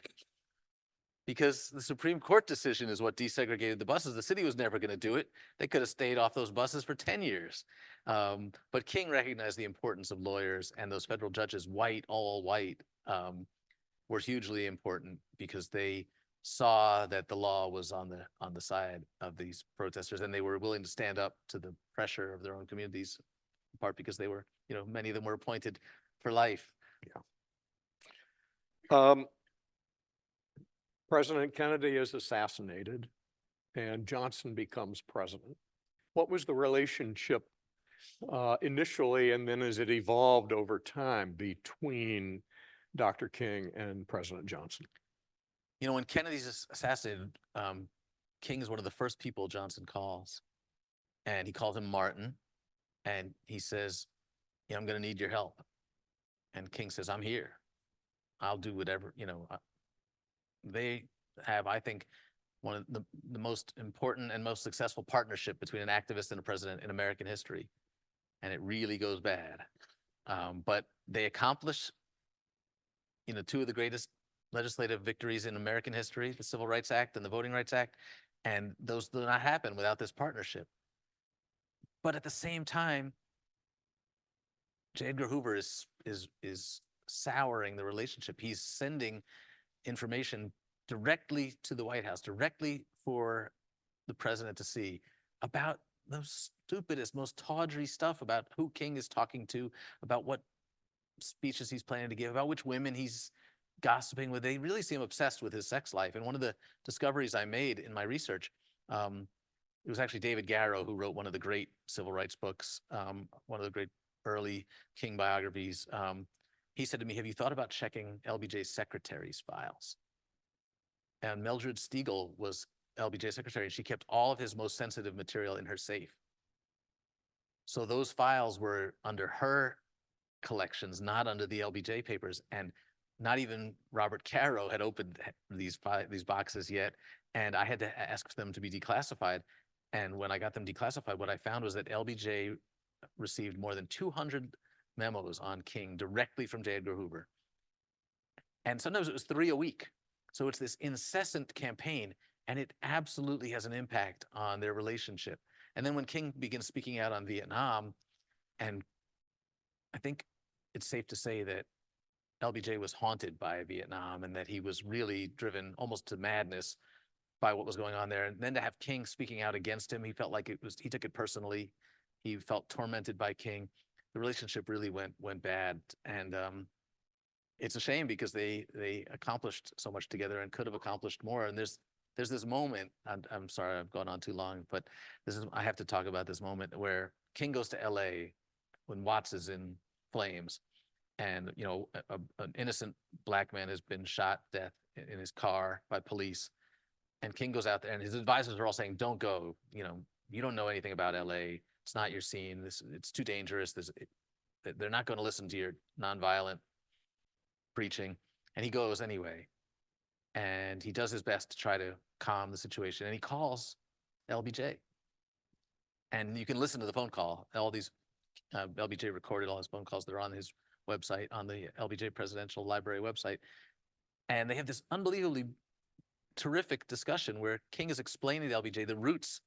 Because the Supreme Court decision is what desegregated the buses. The city was never going to do it. They could have stayed off those buses for 10 years. But King recognized the importance of lawyers, and those federal judges, white, all white, were hugely important because they saw that the law was on the side of these protesters, and they were willing to stand up to the pressure of their own communities, in part because they were, you know, many of them were appointed for life. Yeah. President Kennedy is assassinated and Johnson becomes president. What was the relationship initially, and then as it evolved over time, between Dr. King and President Johnson? You know, when Kennedy's assassinated, King is one of the first people Johnson calls, and he calls him Martin, and he says, yeah, I'm going to need your help. And King says, I'm here. I'll do whatever, you know. They have, I think, one of the most important and most successful partnership between an activist and a president in American history. And it really goes bad. But they accomplish, you know, two of the greatest legislative victories in American history, the Civil Rights Act and the Voting Rights Act. And those do not happen without this partnership. But at the same time, J. Edgar Hoover is souring the relationship. He's sending information directly to the White House, directly for the president to see about the stupidest, most tawdry stuff about who King is talking to, about what speeches he's planning to give, about which women he's gossiping with. They really seem obsessed with his sex life. And one of the discoveries I made in my research, it was actually David Garrow who wrote one of the great civil rights books, one of the great early King biographies. He said to me, have you thought about checking LBJ's secretary's files? And Mildred Stiegel was LBJ's secretary, and she kept all of his most sensitive material in her safe. So those files were under her collections, not under the LBJ papers, and not even Robert Caro had opened these boxes yet, and I had to ask them to be declassified. And when I got them declassified, what I found was that LBJ received more than 200 memos on King directly from J. Edgar Hoover. And sometimes it was 3 a week. So it's this incessant campaign, and it absolutely has an impact on their relationship. And then when King begins speaking out on Vietnam, and I think it's safe to say that LBJ was haunted by Vietnam and that he was really driven almost to madness by what was going on there. And then to have King speaking out against him, he felt like he took it personally. He felt tormented by King. The relationship really went bad, and it's a shame because they accomplished so much together and could have accomplished more. And there's this moment. I'm sorry, I've gone on too long, but I have to talk about this moment where King goes to L.A. when Watts is in flames, and you know an innocent black man has been shot to death in his car by police, and King goes out there, and his advisors are all saying, "Don't go. You know, you don't know anything about L.A. It's not your scene. It's too dangerous. They're not going to listen to your nonviolent preaching." And he goes anyway. And he does his best to try to calm the situation. And he calls LBJ. And you can listen to the phone call. All these, LBJ recorded all his phone calls. They're on his website, on the LBJ Presidential Library website. And they have this unbelievably terrific discussion where King is explaining to LBJ the roots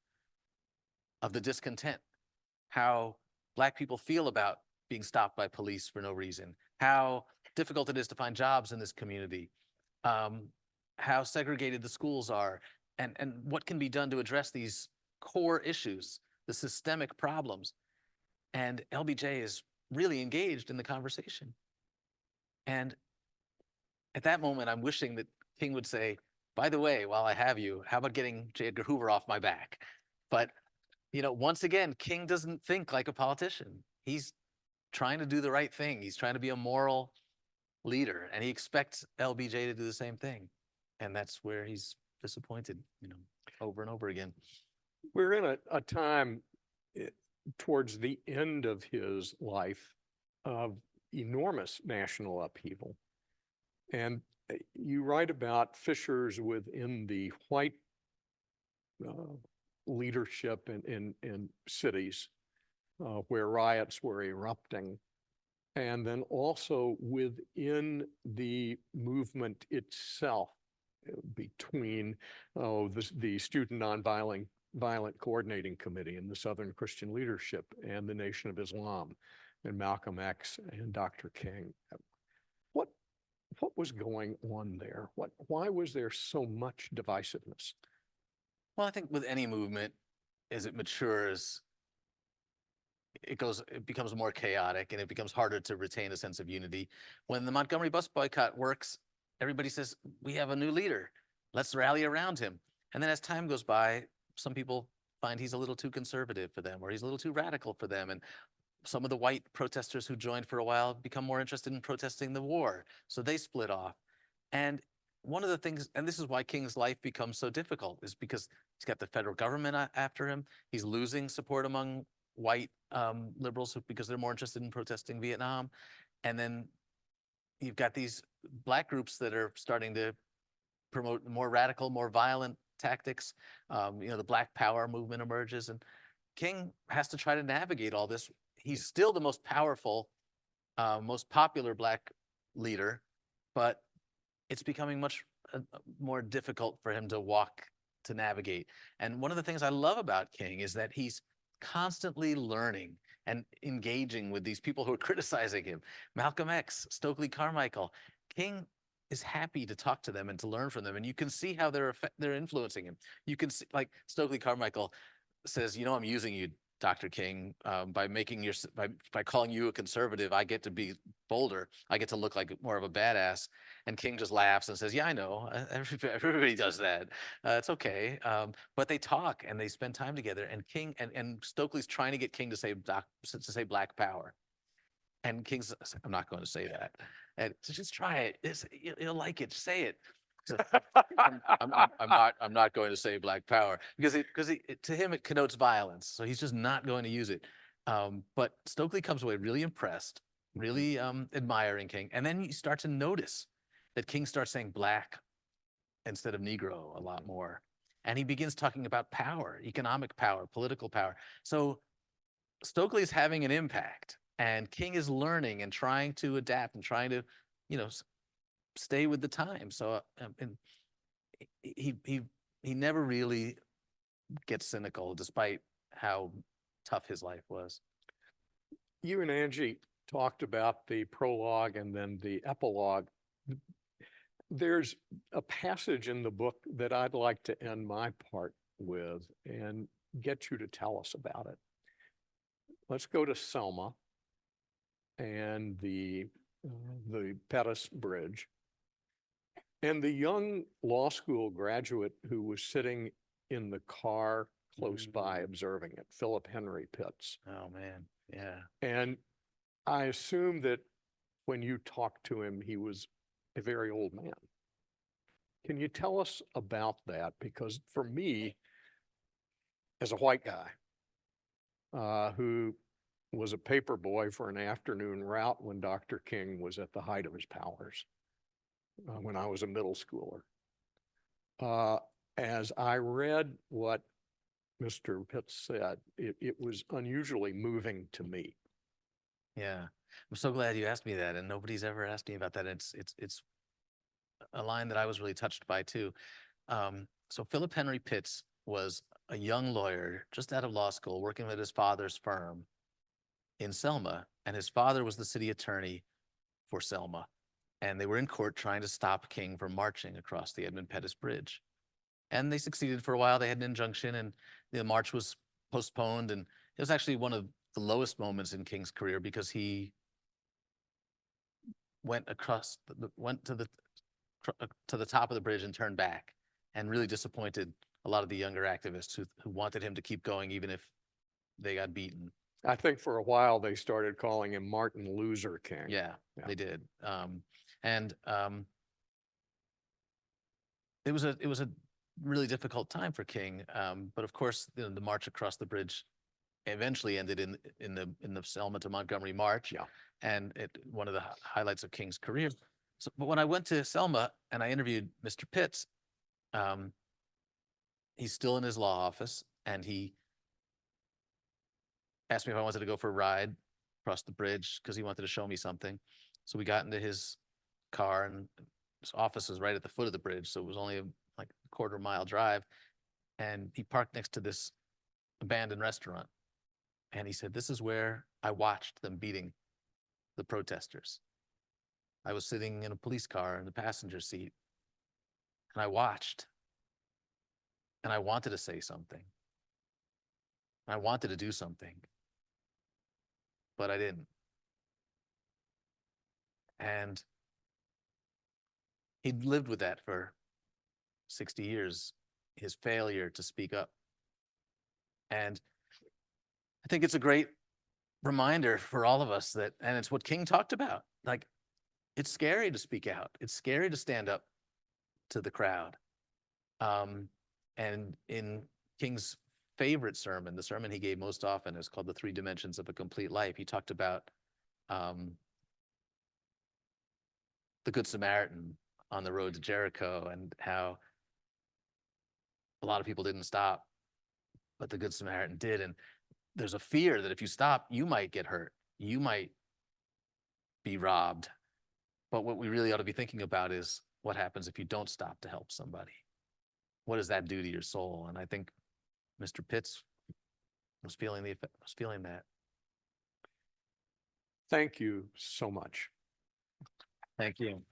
of the discontent, how Black people feel about being stopped by police for no reason, how difficult it is to find jobs in this community, how segregated the schools are, and what can be done to address these core issues, the systemic problems. And LBJ is really engaged in the conversation. And at that moment, I'm wishing that King would say, by the way, while I have you, how about getting J. Edgar Hoover off my back? But, once again, King doesn't think like a politician. He's trying to do the right thing. He's trying to be a moral leader, and he expects LBJ to do the same thing. And that's where he's disappointed, over and over again. We're in a time towards the end of his life of enormous national upheaval. And you write about fissures within the white leadership in cities where riots were erupting. And then also within the movement itself, between the Student Nonviolent Coordinating Committee and the Southern Christian Leadership and the Nation of Islam and Malcolm X and Dr. King. What was going on there? Why was there so much divisiveness? Well, I think with any movement, as it matures, it becomes more chaotic and it becomes harder to retain a sense of unity. When the Montgomery bus boycott works, everybody says, we have a new leader. Let's rally around him. And then as time goes by, some people find he's a little too conservative for them, or he's a little too radical for them. And some of the white protesters who joined for a while become more interested in protesting the war. So they split off. And one of the things, and this is why King's life becomes so difficult, is because he's got the federal government after him. He's losing support among white liberals because they're more interested in protesting Vietnam. And then you've got these black groups that are starting to promote more radical, more violent tactics. The Black Power movement emerges, and King has to try to navigate all this. He's still the most powerful, most popular black leader, but it's becoming much more difficult for him to navigate. And one of the things I love about King is that he's constantly learning and engaging with these people who are criticizing him. Malcolm X, Stokely Carmichael. King is happy to talk to them and to learn from them. And you can see how they're influencing him. You can see, like Stokely Carmichael says, I'm using you, Dr. King, by calling you a conservative, I get to be bolder. I get to look like more of a badass. And King just laughs and says, yeah, I know. Everybody does that. It's okay. But they talk and they spend time together. And King and Stokely's trying to get King to say Black Power. And King says, I'm not going to say that. And so just try it. You'll like it. Say it. So, I'm not going to say Black Power because to him it connotes violence, so he's just not going to use it. But Stokely comes away really impressed, really admiring King, and then you start to notice that King starts saying black instead of Negro a lot more, and he begins talking about power, economic power, political power. So Stokely is having an impact, and King is learning and trying to adapt and trying to, stay with the time. So and he never really gets cynical, despite how tough his life was. You and Angie talked about the prologue and then the epilogue. There's a passage in the book that I'd like to end my part with and get you to tell us about it. Let's go to Selma and the Pettus Bridge. And the young law school graduate who was sitting in the car close by observing it, Philip Henry Pitts. Oh, man. Yeah. And I assume that when you talked to him, he was a very old man. Can you tell us about that? Because for me, as a white guy who was a paper boy for an afternoon route when Dr. King was at the height of his powers, when I was a middle schooler. As I read what Mr. Pitts said, it was unusually moving to me. Yeah, I'm so glad you asked me that, and nobody's ever asked me about that. It's a line that I was really touched by too. So Philip Henry Pitts was a young lawyer just out of law school, working at his father's firm in Selma, and his father was the city attorney for Selma. And they were in court trying to stop King from marching across the Edmund Pettus Bridge. And they succeeded for a while. They had an injunction, and the march was postponed. And it was actually one of the lowest moments in King's career because he went to the top of the bridge and turned back, and really disappointed a lot of the younger activists who wanted him to keep going even if they got beaten. I think for a while they started calling him Martin Luther King. Yeah, Yeah. they did. It was a really difficult time for King. But of course, the march across the bridge eventually ended in the Selma to Montgomery March. Yeah. And one of the highlights of King's career. So, but when I went to Selma and I interviewed Mr. Pitts, he's still in his law office, and he asked me if I wanted to go for a ride across the bridge because he wanted to show me something. So we got into his car, and his office was right at the foot of the bridge, so it was only like a quarter-mile drive. And he parked next to this abandoned restaurant. And he said, "This is where I watched them beating the protesters. I was sitting in a police car in the passenger seat, and I watched, and I wanted to say something. I wanted to do something, but I didn't." And he'd lived with that for 60 years, his failure to speak up. And I think it's a great reminder for all of us that, and it's what King talked about, like, it's scary to speak out. It's scary to stand up to the crowd. And in King's favorite sermon, the sermon he gave most often is called The Three Dimensions of a Complete Life. He talked about the Good Samaritan on the road to Jericho, and how a lot of people didn't stop, but the Good Samaritan did. And there's a fear that if you stop, you might get hurt. You might be robbed. But what we really ought to be thinking about is what happens if you don't stop to help somebody? What does that do to your soul? And I think Mr. Pitts was feeling that. Thank you so much. Thank you.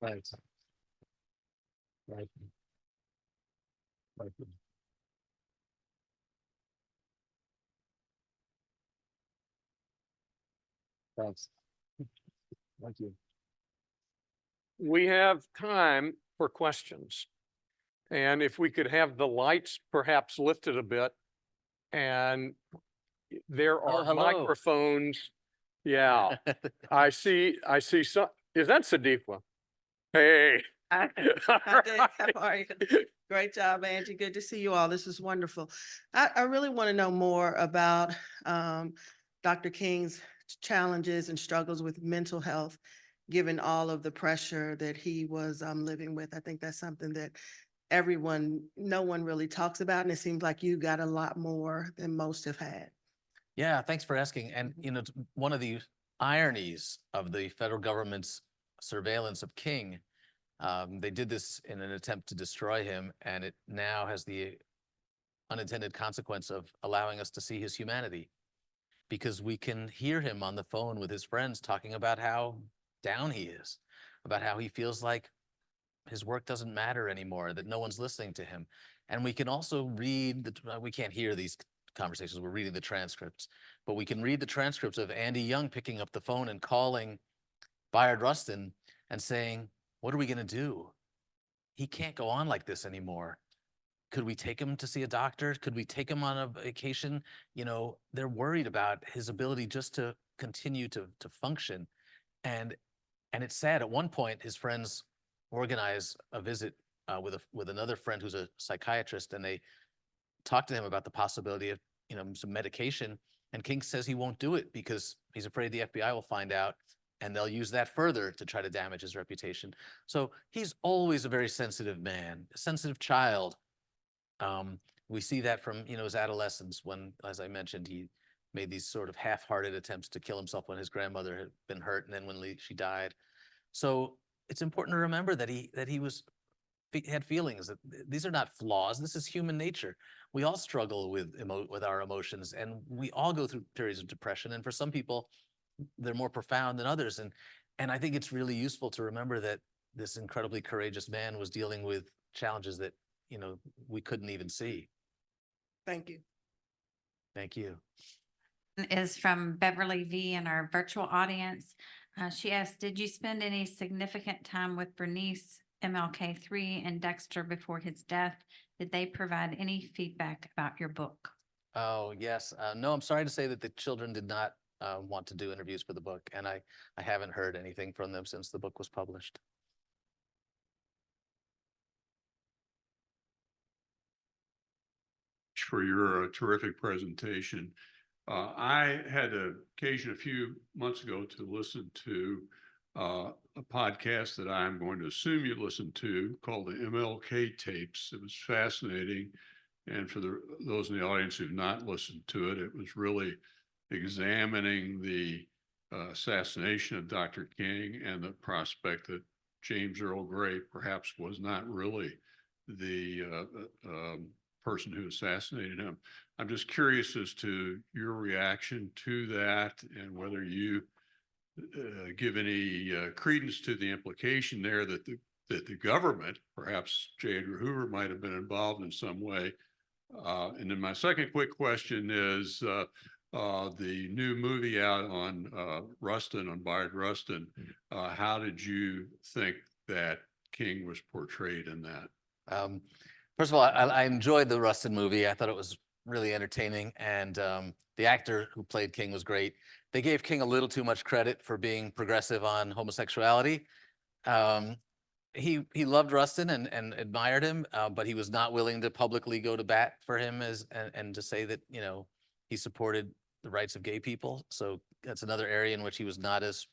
Thanks. Thank you. Thank you. Thanks. Thank you. We have time for questions. And if we could have the lights perhaps lifted a bit, and there are hello. microphones. Yeah, I see some, is that Sadiqua? Hey. Hi, All how right. are you? Great job, Angie. Good to see you all. This is wonderful. I really want to know more about Dr. King's challenges and struggles with mental health, given all of the pressure that he was living with. I think that's something that no one really talks about, and it seems like you got a lot more than most have had. Yeah, thanks for asking. And it's one of the ironies of the federal government's surveillance of King. They did this in an attempt to destroy him, and it now has the unintended consequence of allowing us to see his humanity, because we can hear him on the phone with his friends talking about how down he is, about how he feels like his work doesn't matter anymore, that no one's listening to him. And we can also read, we can't hear these conversations, we're reading the transcripts, but we can read the transcripts of Andy Young picking up the phone and calling Bayard Rustin and saying, "What are we going to do? He can't go on like this anymore. Could we take him to see a doctor? Could we take him on a vacation?" They're worried about his ability just to continue to function. And it's sad. At one point, his friends organized a visit with another friend who's a psychiatrist, and they talked to him about the possibility of some medication. And King says he won't do it because he's afraid the FBI will find out, and they'll use that further to try to damage his reputation. So he's always a very sensitive man, a sensitive child. We see that from his adolescence, when, as I mentioned, he made these sort of half-hearted attempts to kill himself when his grandmother had been hurt, and then when she died. So it's important to remember that he had feelings, that these are not flaws. This is human nature. We all struggle with our emotions, and we all go through periods of depression. And for some people, they're more profound than others. And I think it's really useful to remember that this incredibly courageous man was dealing with challenges that we couldn't even see. Thank you. Thank you. is from Beverly V in our virtual audience. She asked, did you spend any significant time with Bernice, MLK3, and Dexter before his death? Did they provide any feedback about your book? Oh, yes. No, I'm sorry to say that the children did not want to do interviews for the book, and I haven't heard anything from them since the book was published. For your terrific presentation. I had the occasion a few months ago to listen to a podcast that I'm going to assume you listened to called the MLK tapes. It was fascinating. And for those in the audience who've not listened to it, it was really examining the assassination of Dr. King and the prospect that James Earl Gray perhaps was not really the person who assassinated him. I'm just curious as to your reaction to that and whether you give any credence to the implication there that the government, perhaps J. Edgar Hoover, might have been involved in some way. And then my second quick question is the new movie out on Rustin, on Bayard Rustin. How did you think that King was portrayed in that? First of all, I enjoyed the Rustin movie. I thought it was really entertaining, and the actor who played King was great. They gave King a little too much credit for being progressive on homosexuality. He loved Rustin and admired him, but he was not willing to publicly go to bat for him and to say that, you know, he supported the rights of gay people. So that's another area in which he was not as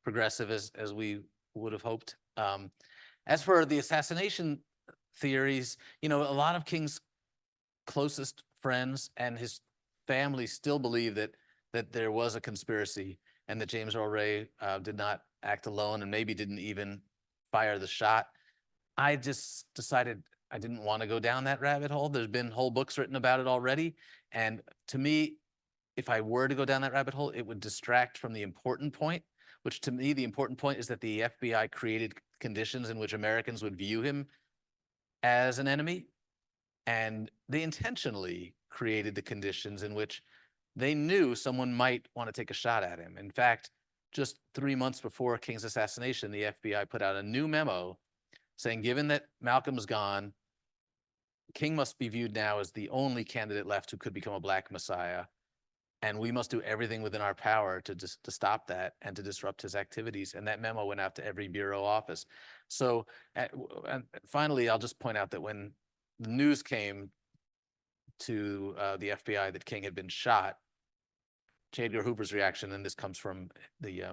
progressive as we would have hoped. As for the assassination theories, you know, a lot of King's closest friends and his family still believe that there was a conspiracy and that James Earl Ray did not act alone and maybe didn't even fire the shot. I just decided I didn't want to go down that rabbit hole. There's been whole books written about it already. And to me, if I were to go down that rabbit hole, it would distract from the important point, which to me, the important point is that the FBI created conditions in which Americans would view him as an enemy. And they intentionally created the conditions in which they knew someone might want to take a shot at him. In fact, just 3 months before King's assassination, the FBI put out a new memo saying, given that Malcolm's gone, King must be viewed now as the only candidate left who could become a Black Messiah. And we must do everything within our power to stop that and to disrupt his activities. And that memo went out to every bureau office. So, and finally, I'll just point out that when the news came to the FBI that King had been shot, J. Edgar Hoover's reaction, and this comes from the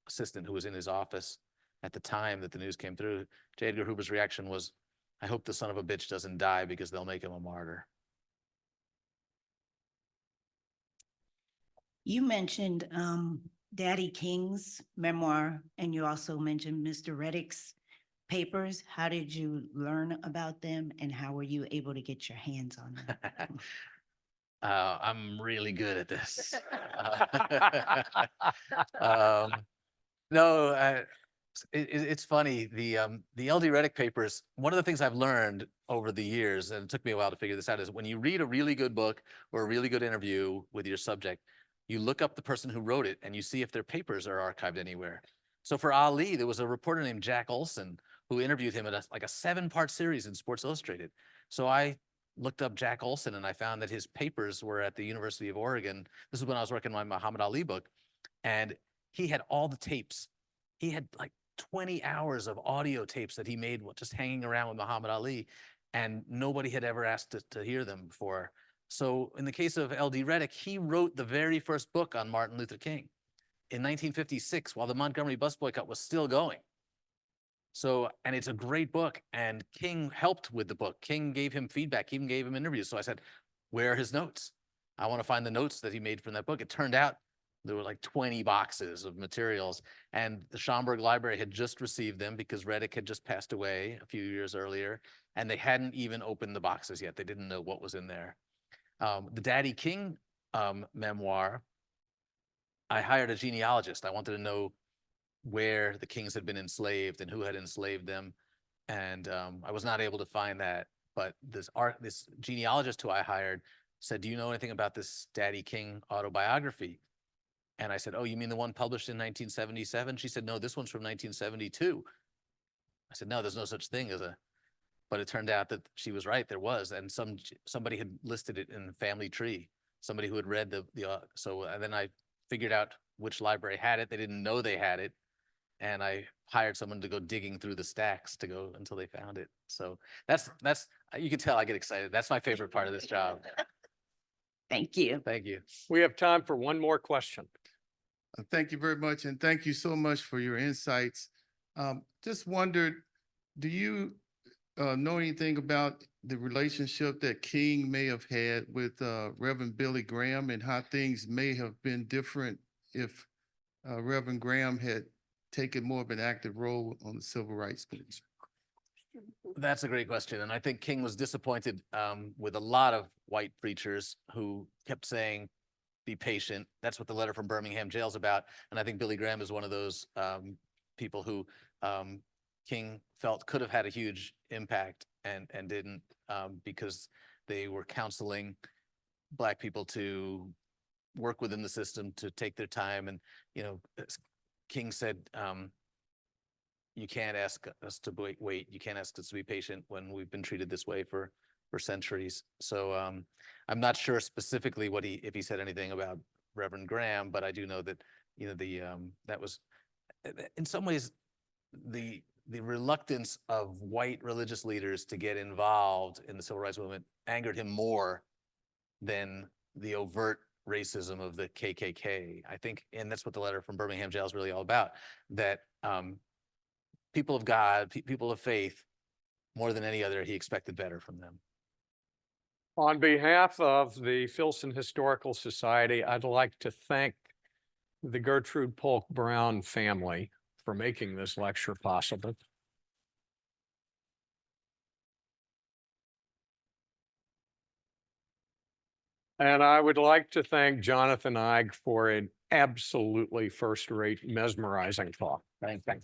assistant who was in his office at the time that the news came through, J. Edgar Hoover's reaction was, I hope the son of a bitch doesn't die because they'll make him a martyr. You mentioned Daddy King's memoir, and you also mentioned Mr. Reddick's papers. How did you learn about them, and how were you able to get your hands on them? I'm really good at this. No, it's funny. The LD Reddick papers, one of the things I've learned over the years, and it took me a while to figure this out, is when you read a really good book or a really good interview with your subject, you look up the person who wrote it and you see if their papers are archived anywhere. So for Ali, there was a reporter named Jack Olson who interviewed him in like a 7-part series in Sports Illustrated. So I looked up Jack Olson and I found that his papers were at the University of Oregon. This is when I was working on my Muhammad Ali book, and he had all the tapes. He had like 20 hours of audio tapes that he made just hanging around with Muhammad Ali, and nobody had ever asked to hear them before. So in the case of LD Reddick, he wrote the very first book on Martin Luther King in 1956 while the Montgomery bus boycott was still going. So, and it's a great book, and King helped with the book. King gave him feedback, he even gave him interviews. So I said, where are his notes? I want to find the notes that he made from that book. It turned out there were like 20 boxes of materials, and the Schomburg Library had just received them because Reddick had just passed away a few years earlier, and they hadn't even opened the boxes yet. They didn't know what was in there. The Daddy King memoir, I hired a genealogist. I wanted to know where the Kings had been enslaved and who had enslaved them. And I was not able to find that, but this genealogist who I hired said, "Do you know anything about this Daddy King autobiography?" And I said, "Oh, you mean the one published in 1977?" She said, "No, this one's from 1972. I said, "No, there's no such thing as a," but it turned out that she was right. There was, and somebody had listed it in the family tree. Somebody who had read and then I figured out which library had it. They didn't know they had it, and I hired someone to go digging through the stacks to go until they found it. So that's you can tell I get excited. That's my favorite part of this job. Thank you. Thank you. We have time for one more question. Thank you very much, and thank you so much for your insights. Just wondered, do you know anything about the relationship that King may have had with Reverend Billy Graham, and how things may have been different if Reverend Graham had taken more of an active role on the civil rights movement? That's a great question. And I think King was disappointed with a lot of white preachers who kept saying, "Be patient." That's what the letter from Birmingham jail is about. And I think Billy Graham is one of those people who King felt could have had a huge impact and didn't, because they were counseling Black people to work within the system, to take their time. And, as King said, you can't ask us to wait. You can't ask us to be patient when we've been treated this way for centuries. So I'm not sure specifically if he said anything about Reverend Graham, but I do know that that was in some ways the reluctance of white religious leaders to get involved in the civil rights movement angered him more than the overt racism of the KKK. I think, and that's what the letter from Birmingham jail is really all about, that people of God, people of faith, more than any other, he expected better from them. On behalf of the Filson Historical Society, I'd like to thank the Gertrude Polk Brown family for making this lecture possible. And I would like to thank Jonathan Eig for an absolutely first-rate, mesmerizing talk. Thank you.